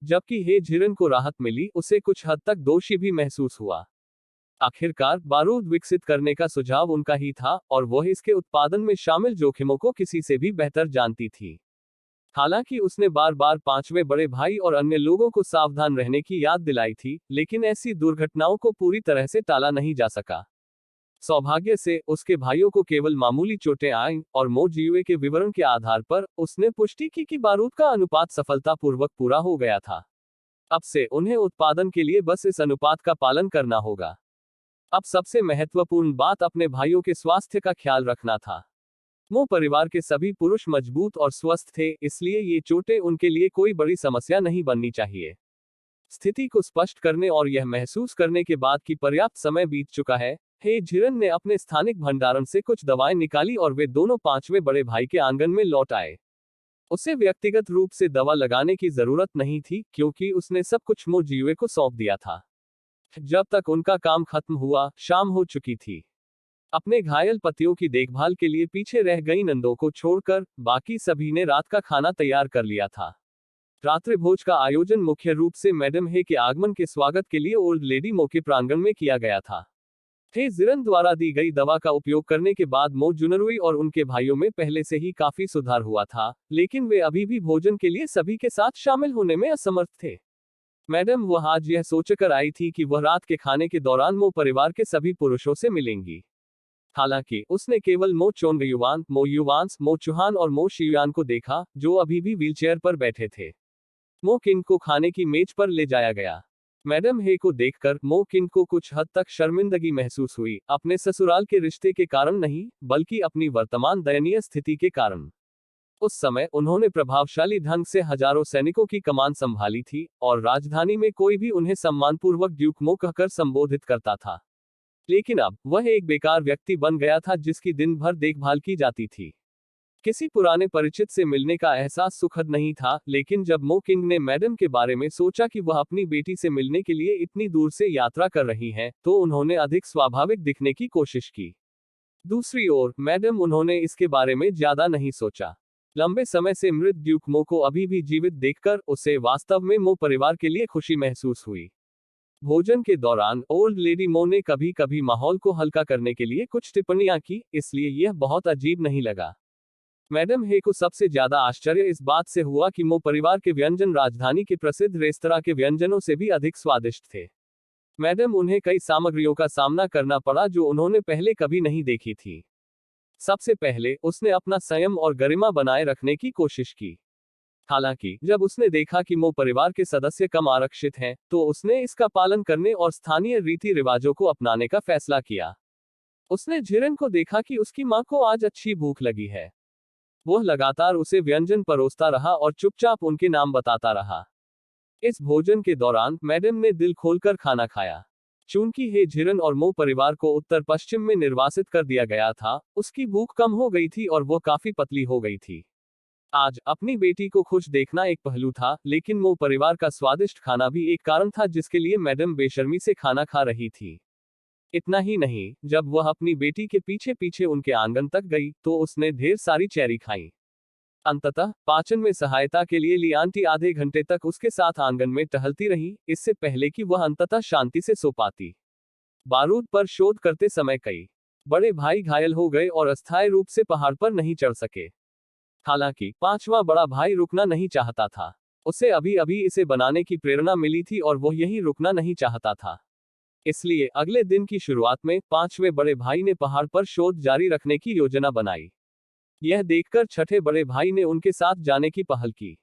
जबकि हे झिरन को राहत मिली, उसे कुछ हद तक दोषी भी महसूस हुआ। आखिरकार बारूद विकसित करने का सुझाव उनका ही था और वह इसके उत्पादन में शामिल जोखिमों को किसी से भी बेहतर जानती थी। हालांकि उसने बार बार पांचवें बड़े भाई और अन्य लोगों को सावधान रहने की याद दिलाई थी, लेकिन ऐसी दुर्घटनाओं को पूरी तरह से टाला नहीं जा सका। सौभाग्य से उसके भाइयों को केवल मामूली चोटें आईं और मो जीवे के विवरण के आधार पर उसने पुष्टि की कि बारूद का अनुपात सफलतापूर्वक पूरा हो गया था। अब से उन्हें उत्पादन के लिए बस इस अनुपात का पालन करना होगा। अब सबसे महत्वपूर्ण बात अपने भाइयों के स्वास्थ्य का ख्याल रखना था। मो परिवार के सभी पुरुष मजबूत और स्वस्थ थे, इसलिए ये चोटें उनके लिए कोई बड़ी समस्या नहीं बननी चाहिए। स्थिति को स्पष्ट करने और यह महसूस करने के बाद कि पर्याप्त समय बीत चुका है, हे झिरन ने अपने स्थानिक भंडारण से कुछ दवाएं निकाली और वे दोनों पांचवें बड़े भाई के आंगन में लौट आए। उसे व्यक्तिगत रूप से दवा लगाने की जरूरत नहीं थी, क्योंकि उसने सब कुछ मो जीवे को सौंप दिया था। जब तक उनका काम खत्म हुआ, शाम हो चुकी थी। अपने घायल पतियों की देखभाल के लिए पीछे रह गई नंदों को छोड़कर बाकी सभी ने रात का खाना तैयार कर लिया था। रात्रि भोज का आयोजन मुख्य रूप से मैडम हे के आगमन के स्वागत के लिए ओल्ड लेडी मो के प्रांगण में किया गया था। हे जिरन द्वारा दी गई दवा का उपयोग करने के बाद मो जुनरुई और उनके भाइयों में पहले से ही काफी सुधार हुआ था, लेकिन वे अभी भी भोजन के लिए सभी के साथ शामिल होने में असमर्थ थे। मैडम वह आज यह सोचकर आई थी कि वह रात के खाने के दौरान मो परिवार के सभी पुरुषों से मिलेंगी। हालांकि उसने केवल मो चोंगयुवान, मो युवांस, मो चुहान और मो शियुआन को देखा, जो अभी भी व्हीलचेयर पर बैठे थे। मो किंग को खाने की मेज पर ले जाया गया। मैडम हे को देखकर मो किंग को कुछ हद तक शर्मिंदगी महसूस हुई, अपने ससुराल के रिश्ते के कारण नहीं, बल्कि अपनी वर्तमान दयनीय स्थिति के कारण। उस समय उन्होंने प्रभावशाली ढंग से हजारों सैनिकों की कमान संभाली थी, और राजधानी में कोई भी उन्हें सम्मानपूर्वक ड्यूक मो कहकर संबोधित करता था। लेकिन अब वह एक बेकार व्यक्ति बन गया था जिसकी दिन भर देखभाल की जाती थी। किसी पुराने परिचित से मिलने का एहसास सुखद नहीं था, लेकिन जब मो किंग ने मैडम के बारे में सोचा कि वह अपनी बेटी से मिलने के लिए इतनी दूर से यात्रा कर रही हैं, तो उन्होंने अधिक स्वाभाविक दिखने की कोशिश की। दूसरी ओर मैडम उन्होंने इसके बारे में ज्यादा नहीं सोचा। लंबे समय से मृत ड्यूक मो को अभी भी जीवित देखकर उसे वास्तव में मो परिवार के लिए खुशी महसूस हुई। भोजन के दौरान ओल्ड लेडी मो ने कभी कभी माहौल को हल्का करने के लिए कुछ टिप्पणियां की, इसलिए यह बहुत अजीब नहीं लगा। मैडम हे को सबसे ज्यादा आश्चर्य इस बात से हुआ कि मो परिवार के व्यंजन राजधानी के प्रसिद्ध रेस्तरां के व्यंजनों से भी अधिक स्वादिष्ट थे। मैडम उन्हें कई सामग्रियों का सामना करना पड़ा जो उन्होंने पहले कभी नहीं देखी थी। सबसे पहले उसने अपना संयम और गरिमा बनाए रखने की कोशिश की। हालांकि जब उसने देखा कि मो परिवार के सदस्य कम आरक्षित हैं, तो उसने इसका पालन करने और स्थानीय रीति रिवाजों को अपनाने का फैसला किया। उसने झिरन को देखा कि उसकी मां को आज अच्छी भूख लगी है। वह लगातार उसे व्यंजन परोसता रहा और चुपचाप उनके नाम बताता रहा। इस भोजन के दौरान मैडम ने दिल खोलकर खाना खाया। चूंकि हे झिरन और मो परिवार को उत्तर पश्चिम में निर्वासित कर दिया गया था, उसकी भूख कम हो गई थी और वह काफी पतली हो गई थी। आज अपनी बेटी को खुश देखना एक पहलू था, लेकिन मो परिवार का स्वादिष्ट खाना भी एक कारण था जिसके लिए मैडम बेशर्मी से खाना खा रही थी। इतना ही नहीं, जब वह अपनी बेटी के पीछे पीछे उनके आंगन तक गई, तो उसने ढेर सारी चेरी खाई। अंततः पाचन में सहायता के लिए लियांटी आधे घंटे तक उसके साथ आंगन में टहलती रही, इससे पहले कि वह अंततः शांति से सो पाती। बारूद पर शोध करते समय कई बड़े भाई घायल हो गए और अस्थायी रूप से पहाड़ पर नहीं चढ़ सके। हालांकि पांचवा बड़ा भाई रुकना नहीं चाहता था। उसे अभी अभी इसे बनाने की प्रेरणा मिली थी और वह यही रुकना नहीं चाहता था। इसलिए अगले दिन की शुरुआत में पांचवें बड़े भाई ने पहाड़ पर शोध जारी रखने की योजना बनाई। यह देखकर छठे बड़े भाई ने उनके साथ जाने की पहल की।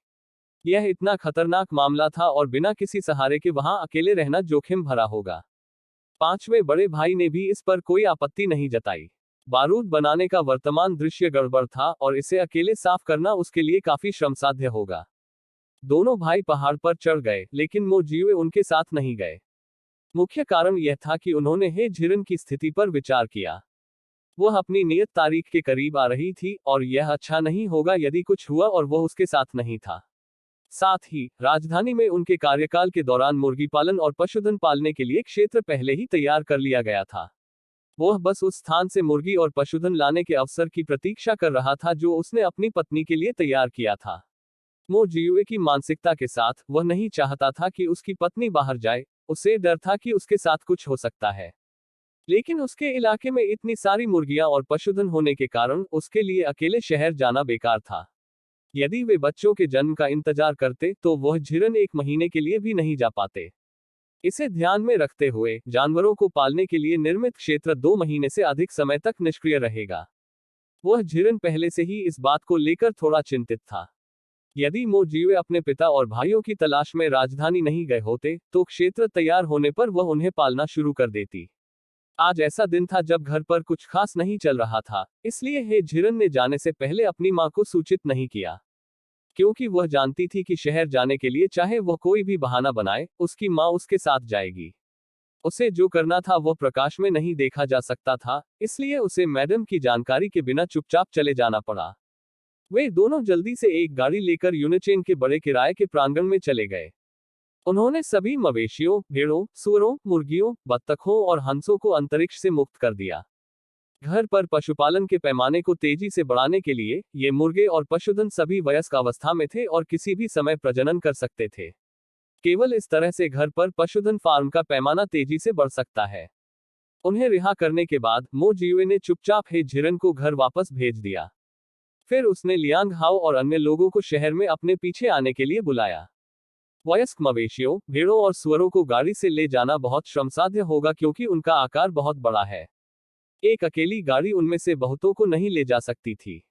यह इतना खतरनाक मामला था और बिना किसी सहारे के वहां अकेले रहना जोखिम भरा होगा। पांचवें बड़े भाई ने भी इस पर कोई आपत्ति नहीं जताई। बारूद बनाने का वर्तमान दृश्य गड़बड़ था और इसे अकेले साफ करना उसके लिए काफी श्रमसाध्य होगा। दोनों भाई पहाड़ पर चढ़ गए, लेकिन मो जीवे उनके साथ नहीं गए। मुख्य कारण यह था कि उन्होंने हे झिरन की स्थिति पर विचार किया। वह अपनी नियत तारीख के करीब आ रही थी और यह अच्छा नहीं होगा यदि कुछ हुआ और वह उसके साथ नहीं था। साथ ही राजधानी में उनके कार्यकाल के दौरान मुर्गी पालन और पशुधन पालने के लिए क्षेत्र पहले ही तैयार कर लिया गया था। वह बस उस स्थान से मुर्गी और पशुधन लाने के अवसर की प्रतीक्षा कर रहा था जो उसने अपनी पत्नी के लिए तैयार किया था। मो जियुए की मानसिकता के साथ वह नहीं चाहता था कि उसकी पत्नी बाहर जाए। उसे डर था कि उसके साथ कुछ हो सकता है। लेकिन उसके इलाके में इतनी सारी मुर्गियां और पशुधन होने के कारण उसके लिए अकेले शहर जाना बेकार था। यदि वे बच्चों के जन्म का इंतजार करते तो वह झिरन 1 महीने के लिए भी नहीं जा पाते। इसे ध्यान में रखते हुए जानवरों को पालने के लिए निर्मित क्षेत्र 2 महीने से अधिक समय तक निष्क्रिय रहेगा। वह झिरन पहले से ही इस बात को लेकर थोड़ा चिंतित था। यदि मो जीवे अपने पिता और भाइयों की तलाश में राजधानी नहीं गए होते, तो क्षेत्र तैयार होने पर वह उन्हें पालना शुरू कर देती। आज ऐसा दिन था जब घर पर कुछ खास नहीं चल रहा था, इसलिए हे झिरन ने जाने से पहले अपनी माँ को सूचित नहीं किया, क्योंकि वह जानती थी कि शहर जाने के लिए चाहे वह कोई भी बहाना बनाए, उसकी माँ उसके साथ जाएगी। उसे जो करना था वह प्रकाश में नहीं देखा जा सकता था, इसलिए उसे मैडम की जानकारी के बिना चुपचाप चले जाना पड़ा। वे दोनों जल्दी से एक गाड़ी लेकर यूनिचेन के बड़े किराए के प्रांगण में चले गए। उन्होंने सभी मवेशियों, भेड़ों, सूअरों, मुर्गियों, बत्तखों और हंसों को अंतरिक्ष से मुक्त कर दिया। घर पर पशुपालन के पैमाने को तेजी से बढ़ाने के लिए ये मुर्गे और पशुधन सभी वयस्क अवस्था में थे और किसी भी समय प्रजनन कर सकते थे। केवल इस तरह से घर पर पशुधन फार्म का पैमाना तेजी से बढ़ सकता है। उन्हें रिहा करने के बाद मो जियुए ने चुपचाप हे झिरन को घर वापस भेज दिया। फिर उसने लियांग हाओ और अन्य लोगों को शहर में अपने पीछे आने के लिए बुलाया। वयस्क मवेशियों, भेड़ों और सुअरों को गाड़ी से ले जाना बहुत श्रमसाध्य होगा क्योंकि उनका आकार बहुत बड़ा है। एक अकेली गाड़ी उनमें से बहुतों को नहीं ले जा सकती थी।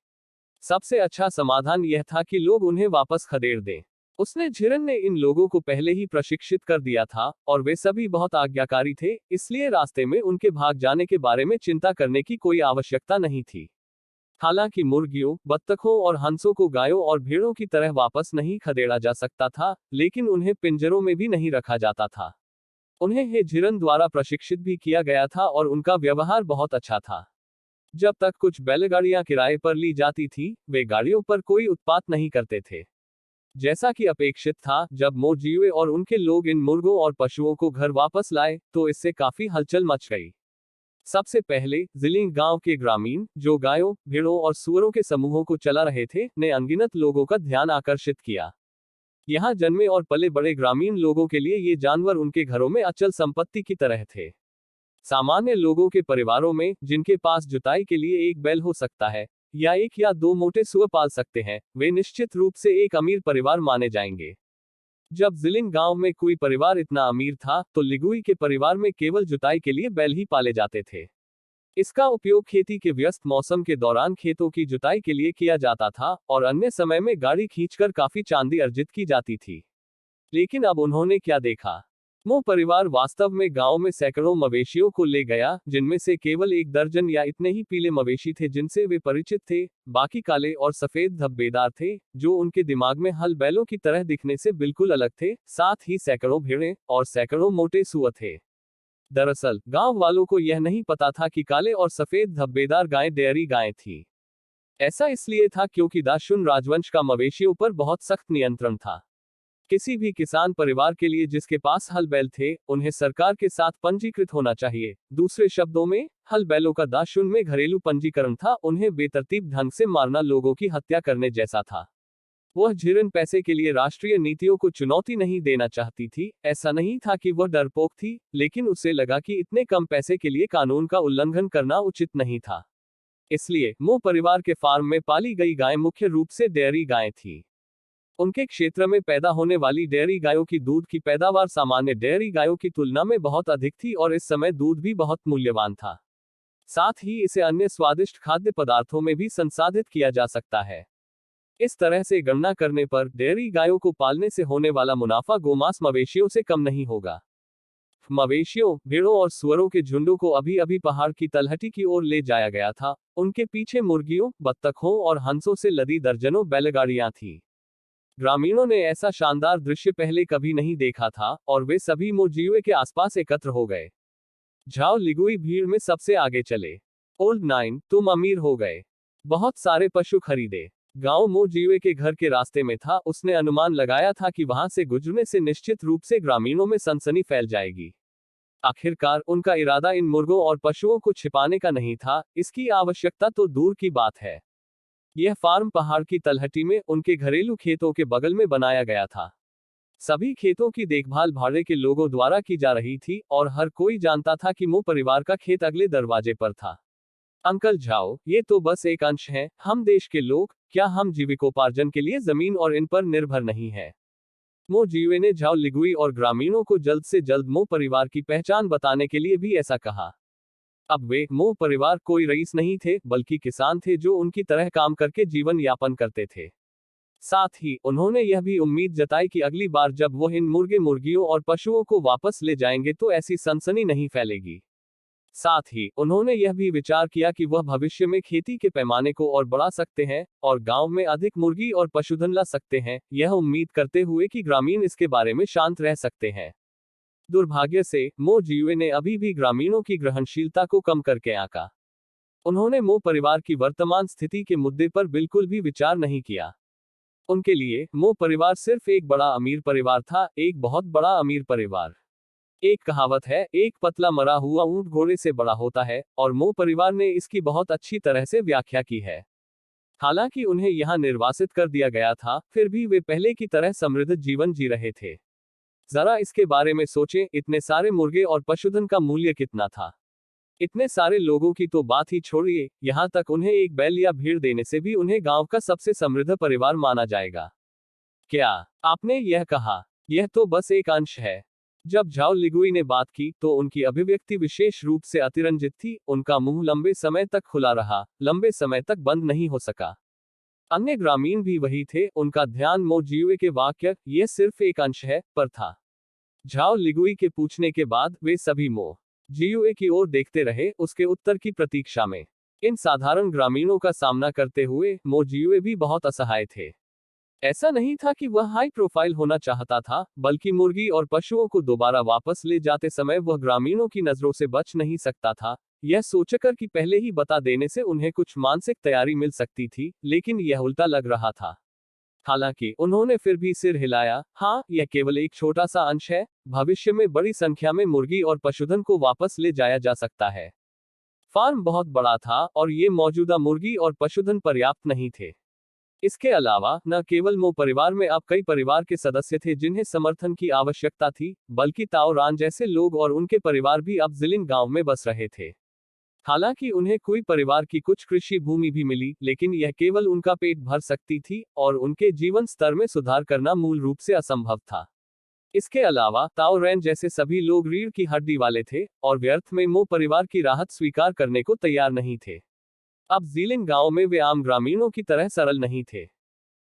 सबसे अच्छा समाधान यह था कि लोग उन्हें वापस खदेड़ दें। उसने झिरन ने इन लोगों को पहले ही प्रशिक्षित कर दिया था और वे सभी बहुत आज्ञाकारी थे, इसलिए रास्ते में उनके भाग जाने के बारे में चिंता करने की कोई आवश्यकता नहीं थी। हालांकि मुर्गियों, बत्तखों और हंसों को गायों और भेड़ों की तरह वापस नहीं खदेड़ा जा सकता था, लेकिन उन्हें पिंजरों में भी नहीं रखा जाता था। उन्हें हे झिरन द्वारा प्रशिक्षित भी किया गया था और उनका व्यवहार बहुत अच्छा था। जब तक कुछ बैलगाड़ियां किराए पर ली जाती थी, वे गाड़ियों पर कोई उत्पात नहीं करते थे। जैसा कि अपेक्षित था, जब मो जियुए और उनके लोग इन मुर्गों और पशुओं को घर वापस लाए, तो इससे काफी हलचल मच गई। सबसे पहले जिलिंग गांव के ग्रामीण, जो गायों, भेड़ों और सुअरों के समूहों को चला रहे थे, ने अनगिनत लोगों का ध्यान आकर्षित किया। यहाँ जन्मे और पले बड़े ग्रामीण लोगों के लिए ये जानवर उनके घरों में अचल संपत्ति की तरह थे। सामान्य लोगों के परिवारों में, जिनके पास जुताई के लिए एक बैल हो सकता है या एक या दो मोटे सुअर पाल सकते हैं, वे निश्चित रूप से एक अमीर परिवार माने जाएंगे। जब जिलिंग गांव में कोई परिवार इतना अमीर था, तो लिगुई के परिवार में केवल जुताई के लिए बैल ही पाले जाते थे। इसका उपयोग खेती के व्यस्त मौसम के दौरान खेतों की जुताई के लिए किया जाता था और अन्य समय में गाड़ी खींचकर काफी चांदी अर्जित की जाती थी। लेकिन अब उन्होंने क्या देखा? मो परिवार वास्तव में गांव में सैकड़ों मवेशियों को ले गया, जिनमें से केवल एक दर्जन या इतने ही पीले मवेशी थे जिनसे वे परिचित थे। बाकी काले और सफेद धब्बेदार थे, जो उनके दिमाग में हल बैलों की तरह दिखने से बिल्कुल अलग थे। साथ ही सैकड़ों भेड़ें और सैकड़ों मोटे सुअर थे। दरअसल गांव वालों को यह नहीं पता था कि काले और सफेद धब्बेदार गायें डेयरी गायें थीं। ऐसा इसलिए था क्योंकि दाशुन राजवंश का मवेशियों पर बहुत सख्त नियंत्रण था। किसी भी किसान परिवार के लिए जिसके पास हल बैल थे, उन्हें सरकार के साथ पंजीकृत होना चाहिए। दूसरे शब्दों में, हल बैलों का दाशुन में घरेलू पंजीकरण था। उन्हें बेतरतीब ढंग से मारना लोगों की हत्या करने जैसा था। वह झिरन पैसे के लिए राष्ट्रीय नीतियों को चुनौती नहीं देना चाहती थी। ऐसा नहीं था कि वह डरपोक थी, लेकिन उसे लगा कि इतने कम पैसे के लिए कानून का उल्लंघन करना उचित नहीं था। इसलिए मो परिवार के फार्म में पाली गई गायें मुख्य रूप से डेयरी गायें थीं। उनके क्षेत्र में पैदा होने वाली डेयरी गायों की दूध की पैदावार सामान्य डेयरी गायों की तुलना में बहुत अधिक थी और इस समय दूध भी बहुत मूल्यवान था। साथ ही इसे अन्य स्वादिष्ट खाद्य पदार्थों में भी संसाधित किया जा सकता है। इस तरह से गणना करने पर डेयरी गायों को पालने से होने वाला मुनाफा गोमांस मवेशियों से कम नहीं होगा। मवेशियों, भेड़ों और सुअरों के झुंडों को अभी अभी पहाड़ की तलहटी की ओर ले जाया गया था। उनके पीछे मुर्गियों, बत्तखों और हंसों से लदी दर्जनों बैलगाड़ियां थीं। ग्रामीणों ने ऐसा शानदार दृश्य पहले कभी नहीं देखा था और वे सभी मो जियुए के आसपास एकत्र हो गए। झाओ लिगुई भीड़ में सबसे आगे चले। ओल्ड नाइन, तुम अमीर हो गए। बहुत सारे पशु खरीदे। गांव मो जियुए के घर के रास्ते में था। उसने अनुमान लगाया था कि वहां से गुजरने से निश्चित रूप से ग्रामीणों में सनसनी फैल जाएगी। आखिरकार उनका इरादा इन मुर्गों और पशुओं को छिपाने का नहीं था, इसकी आवश्यकता तो दूर की बात है। यह फार्म पहाड़ की तलहटी में उनके घरेलू खेतों के बगल में बनाया गया था। सभी खेतों की देखभाल भाड़े के लोगों द्वारा की जा रही थी और हर कोई जानता था कि मो परिवार का खेत अगले दरवाजे पर था। अंकल झाओ, ये तो बस एक अंश है। हम देश के लोग, क्या हम जीविकोपार्जन के लिए जमीन और इन पर निर्भर नहीं है? मो जियुए ने झाओ लिगुई और ग्रामीणों को जल्द से जल्द मो परिवार की पहचान बताने के लिए भी ऐसा कहा। अब वे मो परिवार कोई रईस नहीं थे, बल्कि किसान थे जो उनकी तरह काम करके जीवन यापन करते थे। साथ ही उन्होंने यह भी उम्मीद जताई कि अगली बार जब वो इन मुर्गे मुर्गियों और पशुओं को वापस ले जाएंगे तो ऐसी सनसनी नहीं फैलेगी। साथ ही उन्होंने यह भी विचार किया कि वह भविष्य में खेती के पैमाने को और बढ़ा सकते हैं और गांव में अधिक मुर्गी और पशुधन ला सकते हैं, यह उम्मीद करते हुए कि ग्रामीण इसके बारे में शांत रह सकते हैं। दुर्भाग्य से मो जियुए ने अभी भी ग्रामीणों की ग्रहणशीलता को कम करके आंका। उन्होंने मो परिवार की वर्तमान स्थिति के मुद्दे पर बिल्कुल भी विचार नहीं किया। उनके लिए मो परिवार सिर्फ एक बड़ा अमीर परिवार था, एक बहुत बड़ा अमीर परिवार। एक कहावत है, एक पतला मरा हुआ ऊंट घोड़े से बड़ा होता है, और मो परिवार ने इसकी बहुत अच्छी तरह से व्याख्या की है। हालांकि उन्हें यहाँ निर्वासित कर दिया गया था, फिर भी वे पहले की तरह समृद्ध जीवन जी रहे थे। जरा इसके बारे में सोचें, इतने सारे मुर्गे और पशुधन का मूल्य कितना था। इतने सारे लोगों की तो बात ही छोड़िए, यहाँ तक उन्हें एक बैल या भीड़ देने से भी उन्हें गांव का सबसे समृद्ध परिवार माना जाएगा। क्या आपने यह कहा? यह तो बस एक अंश है। जब झाओ लिगुई ने बात की तो उनकी अभिव्यक्ति विशेष रूप से अतिरंजित थी, उनका मुंह लंबे समय तक खुला रहा, लंबे समय तक बंद नहीं हो सका। अन्य ग्रामीण भी वही थे, उनका ध्यान मो जियुए के वाक्य "यह सिर्फ एक अंश है" पर था। झाओ लिगुई के पूछने के बाद वे सभी मो जियुए की ओर देखते रहे, उसके उत्तर की प्रतीक्षा में। इन साधारण ग्रामीणों का सामना करते हुए मो जियुए भी बहुत असहाय थे। ऐसा नहीं था कि वह हाई प्रोफाइल होना चाहता था, बल्कि मुर्गी और पशुओं को दोबारा वापस ले जाते समय वह ग्रामीणों की नजरों से बच नहीं सकता था, यह सोचकर कि पहले ही बता देने से उन्हें कुछ मानसिक तैयारी मिल सकती थी, लेकिन यह उल्टा लग रहा था। हालांकि उन्होंने फिर भी सिर हिलाया, हाँ, यह केवल एक छोटा सा अंश है, भविष्य में बड़ी संख्या में मुर्गी और पशुधन को वापस ले जाया जा सकता है। फार्म बहुत बड़ा था और ये मौजूदा मुर्गी और पशुधन पर्याप्त नहीं थे। इसके अलावा न केवल मो परिवार में अब कई परिवार के सदस्य थे जिन्हें समर्थन की आवश्यकता थी, बल्कि ताओ रान जैसे लोग और उनके परिवार भी अब जिलिंग गांव में बस रहे थे। हालांकि उन्हें कोई परिवार की कुछ कृषि भूमि भी मिली, लेकिन यह केवल उनका पेट भर सकती थी और उनके जीवन स्तर में सुधार करना मूल रूप से असंभव था। इसके अलावा ताओ रैन जैसे सभी लोग रीढ़ की हड्डी वाले थे और व्यर्थ में मो परिवार की राहत स्वीकार करने को तैयार नहीं थे। अब जीलिंग गांव में वे आम ग्रामीणों की तरह सरल नहीं थे।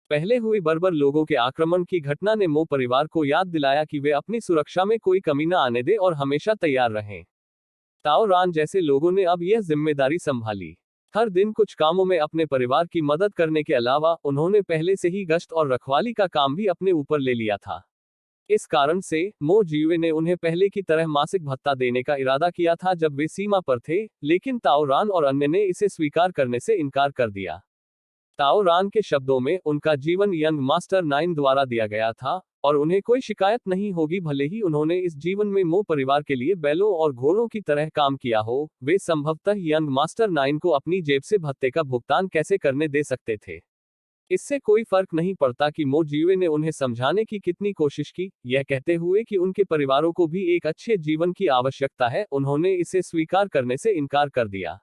पहले हुई बर्बर लोगों के आक्रमण की घटना ने मो परिवार को याद दिलाया कि वे अपनी सुरक्षा में कोई कमी न आने दें और हमेशा तैयार रहें। ताओ रान जैसे लोगों ने अब यह जिम्मेदारी संभाली। हर दिन कुछ कामों में अपने परिवार की मदद करने के अलावा उन्होंने पहले से ही गश्त और रखवाली का काम भी अपने ऊपर ले लिया था। इस कारण से मो जियुए ने उन्हें पहले की तरह मासिक भत्ता देने का इरादा किया था जब वे सीमा पर थे, लेकिन ताओ रान और अन्य ने इसे स्वीकार करने से इनकार कर दिया। ताओ रान के शब्दों में, उनका जीवन यंग मास्टर 9 द्वारा दिया गया था और उन्हें कोई शिकायत नहीं होगी भले ही उन्होंने इस जीवन में मो परिवार के लिए बैलों और घोड़ों की तरह काम किया हो, वे संभवतः यंग मास्टर 9 को अपनी जेब से भत्ते का भुगतान कैसे करने दे सकते थे। इससे कोई फर्क नहीं पड़ता कि मो जियुए ने उन्हें समझाने की कितनी कोशिश की, यह कहते हुए कि उनके परिवारों को भी एक अच्छे जीवन की आवश्यकता है, उन्होंने इसे स्वीकार करने से इनकार कर दिया।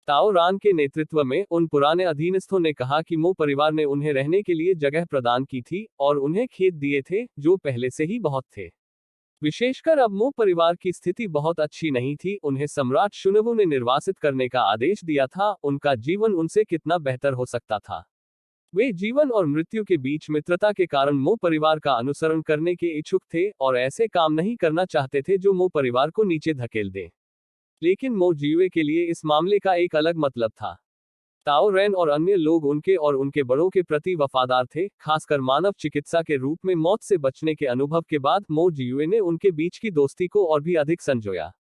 ताओ रान के नेतृत्व में उन पुराने अधीनस्थों ने कहा कि मो परिवार ने उन्हें रहने के लिए जगह प्रदान की थी और उन्हें खेत दिए थे, जो पहले से ही बहुत थे। विशेषकर अब मो परिवार की स्थिति बहुत अच्छी नहीं थी, उन्हें सम्राट शुनवु ने निर्वासित करने का आदेश दिया था, उनका जीवन उनसे कितना बेहतर हो सकता था। वे जीवन और मृत्यु के बीच मित्रता के कारण मो परिवार का अनुसरण करने के इच्छुक थे और ऐसे काम नहीं करना चाहते थे जो मो परिवार को नीचे धकेल दें। लेकिन मो जियुए के लिए इस मामले का एक अलग मतलब था। ताओ रैन और अन्य लोग उनके और उनके बड़ों के प्रति वफादार थे, खासकर मानव चिकित्सा के रूप में मौत से बचने के अनुभव के बाद मो जियुए ने उनके बीच की दोस्ती को और भी अधिक संजोया।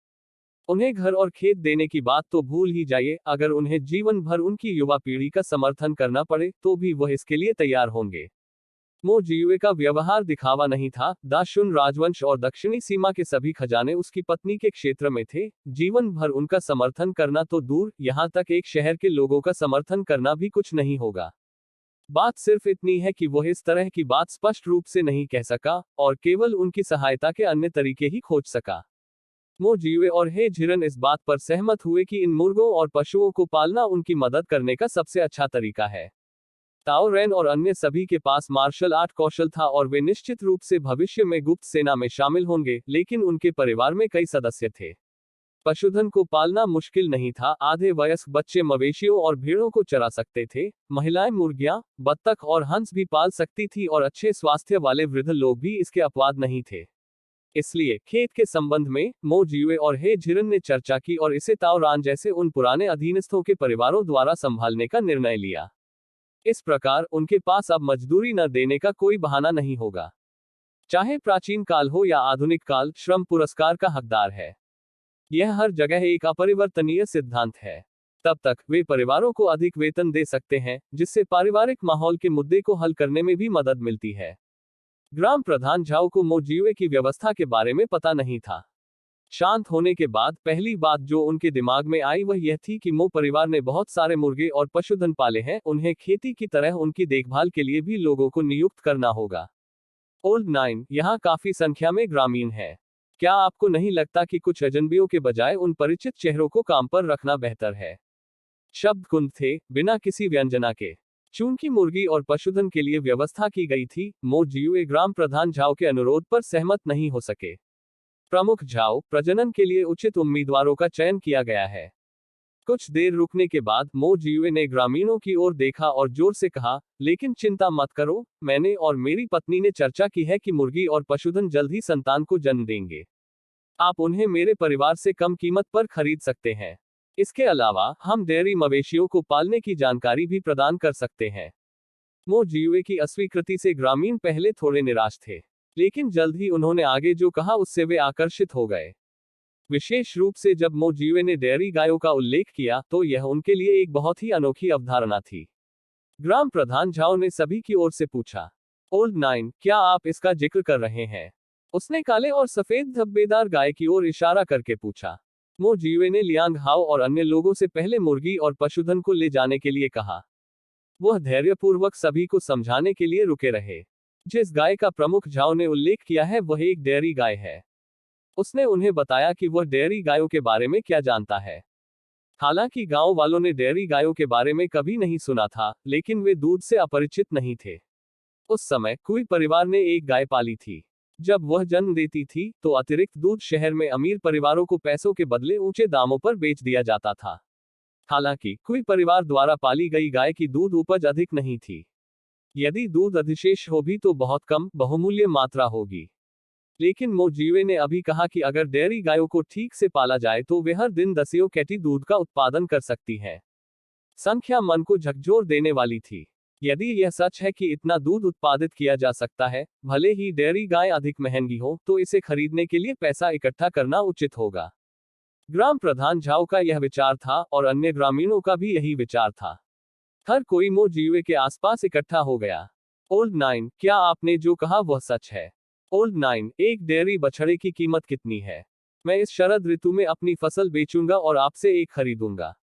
उन्हें घर और खेत देने की बात तो भूल ही जाइए, अगर उन्हें जीवन भर उनकी युवा पीढ़ी का समर्थन करना पड़े तो भी वह इसके लिए तैयार होंगे। मो जियुए का व्यवहार दिखावा नहीं था, दाशुन राजवंश और दक्षिणी सीमा के सभी खजाने उसकी पत्नी के क्षेत्र में थे, जीवन भर उनका समर्थन करना तो दूर, यहाँ तक एक शहर के लोगों का समर्थन करना भी कुछ नहीं होगा। बात सिर्फ इतनी है कि वह इस तरह की बात स्पष्ट रूप से नहीं कह सका और केवल उनकी सहायता के अन्य तरीके ही खोज सका। मो जियुए और हे झिरन इस बात पर सहमत हुए कि इन मुर्गों और पशुओं को पालना उनकी मदद करने का सबसे अच्छा तरीका है। ताओ रैन और अन्य सभी के पास मार्शल आर्ट कौशल था और वे निश्चित रूप से भविष्य में गुप्त सेना में शामिल होंगे, लेकिन उनके परिवार में कई सदस्य थे। पशुधन को पालना मुश्किल नहीं था, आधे वयस्क बच्चे मवेशियों और भेड़ों को चरा सकते थे, महिलाएं मुर्गियां, बत्तख और हंस भी पाल सकती थी और अच्छे स्वास्थ्य वाले वृद्ध लोग भी इसके अपवाद नहीं थे। इसलिए खेत के संबंध में मो जियुए और हे झिरन ने चर्चा की और इसे ताओरान जैसे उन पुराने अधीनस्थों के परिवारों द्वारा संभालने का निर्णय लिया। इस प्रकार उनके पास अब मजदूरी न देने का कोई बहाना नहीं होगा। चाहे प्राचीन काल हो या आधुनिक काल, श्रम पुरस्कार का हकदार है। यह हर जगह एक अपरिवर्तनीय सिद्धांत है। तब तक वे परिवारों को अधिक वेतन दे सकते हैं, जिससे पारिवारिक माहौल के मुद्दे को हल करने में भी मदद मिलती है। ग्राम प्रधान झाओ को मो जियुए की व्यवस्था के बारे में पता नहीं था। शांत होने के बाद पहली बात जो उनके दिमाग में आई वह यह थी कि मो परिवार ने बहुत सारे मुर्गे और पशुधन पाले हैं, उन्हें खेती की तरह उनकी देखभाल के लिए भी लोगों को नियुक्त करना होगा। ओल्ड 9 यहाँ काफी संख्या में ग्रामीण है। क्या आपको नहीं लगता कि कुछ अजनबियों के बजाय उन परिचित चेहरों को काम पर रखना बेहतर है? शब्द कुंद थे, बिना किसी व्यंजना के। चूंकि मुर्गी और पशुधन के लिए व्यवस्था की गई थी, मो जियुए ग्राम प्रधान झाओ के अनुरोध पर सहमत नहीं हो सके। प्रमुख झाओ, प्रजनन के लिए उचित उम्मीदवारों का चयन किया गया है। कुछ देर रुकने के बाद मो जियुए ने ग्रामीणों की ओर देखा और जोर से कहा, लेकिन चिंता मत करो, मैंने और मेरी पत्नी ने चर्चा की है कि मुर्गी और पशुधन जल्द ही संतान को जन्म देंगे। आप उन्हें मेरे परिवार से कम कीमत पर खरीद सकते हैं। इसके अलावा हम डेयरी मवेशियों को पालने की जानकारी भी प्रदान कर सकते हैं। मो जियुए की अस्वीकृति से ग्रामीण पहले थोड़े निराश थे, लेकिन जल्द ही उन्होंने आगे जो कहा उससे वे आकर्षित हो गए। विशेष रूप से जब मो जियुए ने डेयरी गायों का उल्लेख किया तो यह उनके लिए एक बहुत ही अनोखी अवधारणा थी। ग्राम प्रधान झाओ ने सभी की ओर से पूछा, ओल्ड 9, क्या आप इसका जिक्र कर रहे हैं? उसने काले और सफेद धब्बेदार गाय की ओर इशारा करके पूछा। मो जियुए ने लियांग हाओ और अन्य लोगों से पहले मुर्गी और पशुधन को ले जाने के लिए कहा। वह धैर्यपूर्वक सभी को समझाने के लिए रुके रहे। जिस गाय का प्रमुख झाओ ने उल्लेख किया है वह एक डेयरी गाय है। उसने उन्हें बताया कि वह डेयरी गायों के बारे में क्या जानता है। हालांकि गांव वालों ने डेयरी गायों के बारे में कभी नहीं सुना था, लेकिन वे दूध से अपरिचित नहीं थे। उस समय कुई परिवार ने एक गाय पाली थी। जब वह जन्म देती थी तो अतिरिक्त दूध शहर में अमीर परिवारों को पैसों के बदले ऊंचे दामों पर बेच दिया जाता था। हालांकि कुई परिवार द्वारा पाली गई गाय की दूध उपज अधिक नहीं थी। यदि दूध अधिशेष हो भी तो बहुत कम, बहुमूल्य मात्रा होगी। लेकिन मो जियुए ने अभी कहा कि अगर डेयरी गायों को ठीक से पाला जाए तो वे हर दिन दसियों कैटी दूध का उत्पादन कर सकती हैं। संख्या मन को झकझोर देने वाली थी। यदि यह सच है कि इतना दूध उत्पादित किया जा सकता है, भले ही डेयरी गाय अधिक महंगी हो, तो इसे खरीदने के लिए पैसा इकट्ठा करना उचित होगा। ग्राम प्रधान झाओ का यह विचार था और अन्य ग्रामीणों का भी यही विचार था। हर कोई मो जियुए के आसपास इकट्ठा हो गया। ओल्ड 9, क्या आपने जो कहा वह सच है? ओल्ड 9, एक डेयरी बछड़े की कीमत कितनी है? मैं इस शरद ऋतु में अपनी फसल बेचूंगा और आपसे एक खरीदूंगा।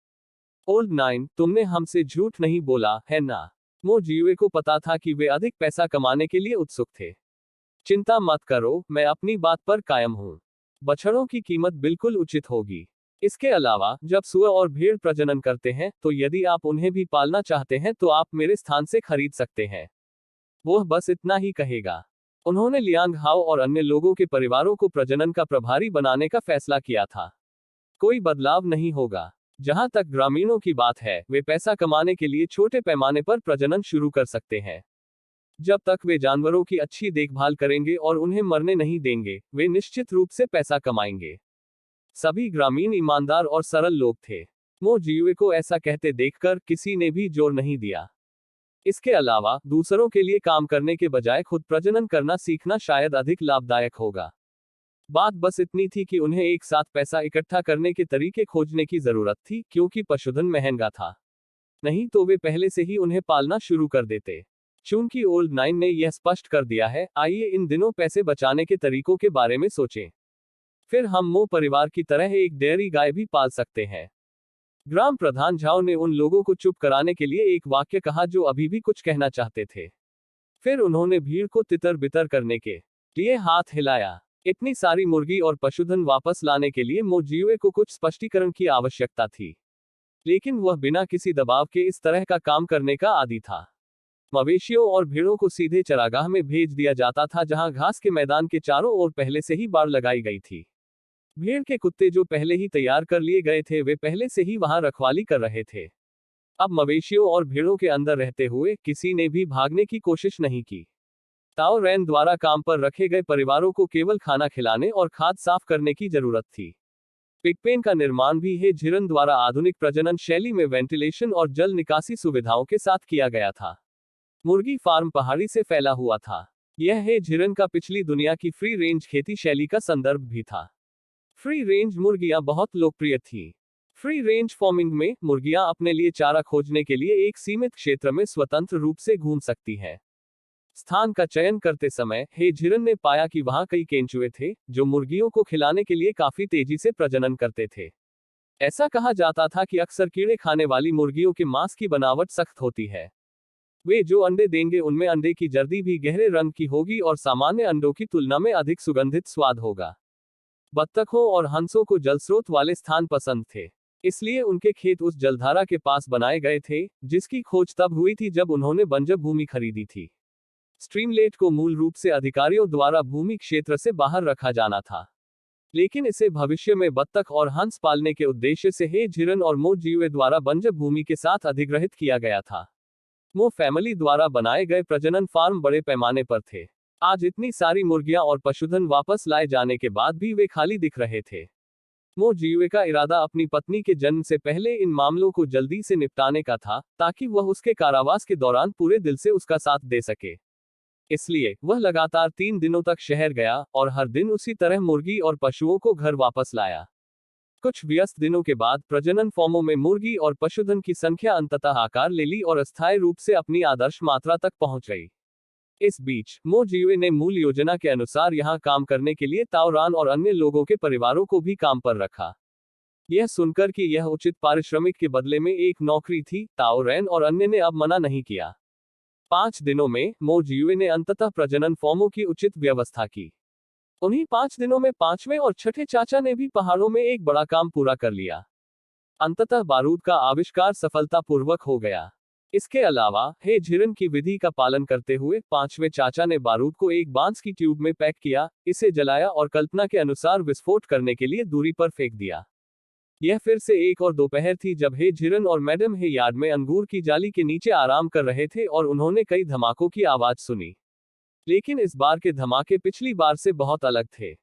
ओल्ड 9, तुमने हमसे झूठ नहीं बोला, है ना? मो जियुए को पता था कि वे अधिक पैसा कमाने के लिए उत्सुक थे। चिंता मत करो, मैं अपनी बात पर कायम हूँ। बछड़ों की कीमत बिल्कुल उचित होगी। इसके अलावा जब सुअर और भेड़ प्रजनन करते हैं तो यदि आप उन्हें भी पालना चाहते हैं तो आप मेरे स्थान से खरीद सकते हैं। वह बस इतना ही कहेगा। उन्होंने लियांग हाओ और अन्य लोगों के परिवारों को प्रजनन का प्रभारी बनाने का फैसला किया था। कोई बदलाव नहीं होगा। जहां तक ग्रामीणों की बात है, वे पैसा कमाने के लिए छोटे पैमाने पर प्रजनन शुरू कर सकते हैं। जब तक वे जानवरों की अच्छी देखभाल करेंगे और उन्हें मरने नहीं देंगे, वे निश्चित रूप से पैसा कमाएंगे। सभी ग्रामीण ईमानदार और सरल लोग थे। मो जियुए को ऐसा कहते देखकर किसी ने भी जोर नहीं दिया। इसके अलावा दूसरों के लिए काम करने के बजाय खुद प्रजनन करना सीखना शायद अधिक लाभदायक होगा। बात बस इतनी थी कि उन्हें एक साथ पैसा इकट्ठा करने के तरीके खोजने की जरूरत थी, क्योंकि पशुधन महंगा था। नहीं तो वे पहले से ही उन्हें पालना शुरू कर देते। चूंकि ओल्ड 9 ने यह स्पष्ट कर दिया है, आइए इन दिनों पैसे बचाने के तरीकों के बारे में सोचें। फिर हम मो परिवार की तरह एक डेयरी गाय भी पाल सकते हैं। ग्राम प्रधान झाओ ने उन लोगों को चुप कराने के लिए एक वाक्य कहा जो अभी भी कुछ कहना चाहते थे। फिर उन्होंने भीड़ को तितर बितर करने के लिए हाथ हिलाया। इतनी सारी मुर्गी और पशुधन वापस लाने के लिए मो जियुए को कुछ स्पष्टीकरण की आवश्यकता थी। लेकिन वह बिना किसी दबाव के इस तरह का काम करने का आदी था। मवेशियों और भेड़ों को सीधे चरागाह में भेज दिया जाता था, जहां घास के मैदान के चारों ओर पहले से ही बाड़ लगाई गई थी। भेड़ के कुत्ते जो पहले ही तैयार कर लिए गए थे, वे पहले से ही वहां रखवाली कर रहे थे। अब मवेशियों और भेड़ों के अंदर रहते हुए किसी ने भी भागने की कोशिश नहीं की। ताओ रैन द्वारा काम पर रखे गए परिवारों को केवल खाना खिलाने और खाद साफ करने की जरूरत थी। पिगपेन का निर्माण भी हे झिरन द्वारा आधुनिक प्रजनन शैली में वेंटिलेशन और जल निकासी सुविधाओं के साथ किया गया था। मुर्गी फार्म पहाड़ी से फैला हुआ था। यह हे झिरन का पिछली दुनिया की फ्री रेंज खेती शैली का संदर्भ भी था। फ्री रेंज मुर्गियां बहुत लोकप्रिय थीं। फ्री रेंज फार्मिंग में मुर्गियां अपने लिए चारा खोजने के लिए एक सीमित क्षेत्र में स्वतंत्र रूप से घूम सकती हैं। स्थान का चयन करते समय हे झिरन ने पाया कि वहां कई केंचुए थे जो मुर्गियों को खिलाने के लिए काफी तेजी से प्रजनन करते थे। ऐसा कहा जाता था कि अक्सर कीड़े खाने वाली मुर्गियों के मांस की बनावट सख्त होती है। वे जो अंडे देंगे उनमें अंडे की जर्दी भी गहरे रंग की होगी और सामान्य अंडों की तुलना में अधिक सुगंधित स्वाद होगा। बत्तखों और हंसों को जलस्रोत वाले स्थान पसंद थे, इसलिए उनके खेत उस जलधारा के पास बनाए गए थे, जिसकी खोज तब हुई थी जब उन्होंने बंजर भूमि खरीदी थी। स्ट्रीमलेट को मूल रूप से अधिकारियों द्वारा भूमि क्षेत्र से बाहर रखा जाना था, लेकिन इसे भविष्य में बत्तख और हंस पालने के उद्देश्य से हे झिरन और मो जियुए द्वारा बंजर भूमि के साथ अधिग्रहित किया गया था। मो फैमिली द्वारा बनाए गए प्रजनन फार्म बड़े पैमाने पर थे। आज इतनी सारी मुर्गियां और पशुधन वापस लाए जाने के बाद भी वे खाली दिख रहे थे। मो जियुए का इरादा अपनी पत्नी के जन्म से पहले इन मामलों को जल्दी से निपटाने का था, ताकि वह उसके कारावास के दौरान पूरे दिल से उसका साथ दे सके। इसलिए वह लगातार 3 दिनों तक शहर गया और हर दिन उसी तरह मुर्गी और पशुओं को घर वापस लाया। कुछ व्यस्त दिनों के बाद प्रजनन फॉर्मों में मुर्गी और पशुधन की संख्या अंततः आकार ले ली और अस्थायी रूप से अपनी आदर्श मात्रा तक पहुंच गई। इस बीच मो जियुए ने मूल योजना के अनुसार यहां काम करने के लिए ताओ रान और अन्य लोगों के परिवारों को भी काम पर रखा। यह सुनकर कि यह उचित पारिश्रमिक के बदले में एक नौकरी थी, ताओ रैन और अन्य ने अब मना नहीं किया। 5 दिनों में मो जियुए ने अंततः प्रजनन फॉर्मों की उचित व्यवस्था की। उन्हीं 5 दिनों में 5वें और छठे चाचा ने भी पहाड़ों में एक बड़ा काम पूरा कर लिया। अंततः बारूद का आविष्कार सफलतापूर्वक हो गया। इसके अलावा हे झिरन की विधि का पालन करते हुए 5वें चाचा ने बारूद को एक बांस की ट्यूब में पैक किया, इसे जलाया और कल्पना के अनुसार विस्फोट करने के लिए दूरी पर फेंक दिया। यह फिर से 1 और दोपहर थी जब हे झिरन और मैडम हे यार्ड में अंगूर की जाली के नीचे आराम कर रहे थे और उन्होंने कई धमाकों की आवाज सुनी। लेकिन इस बार के धमाके पिछली बार से बहुत अलग थे।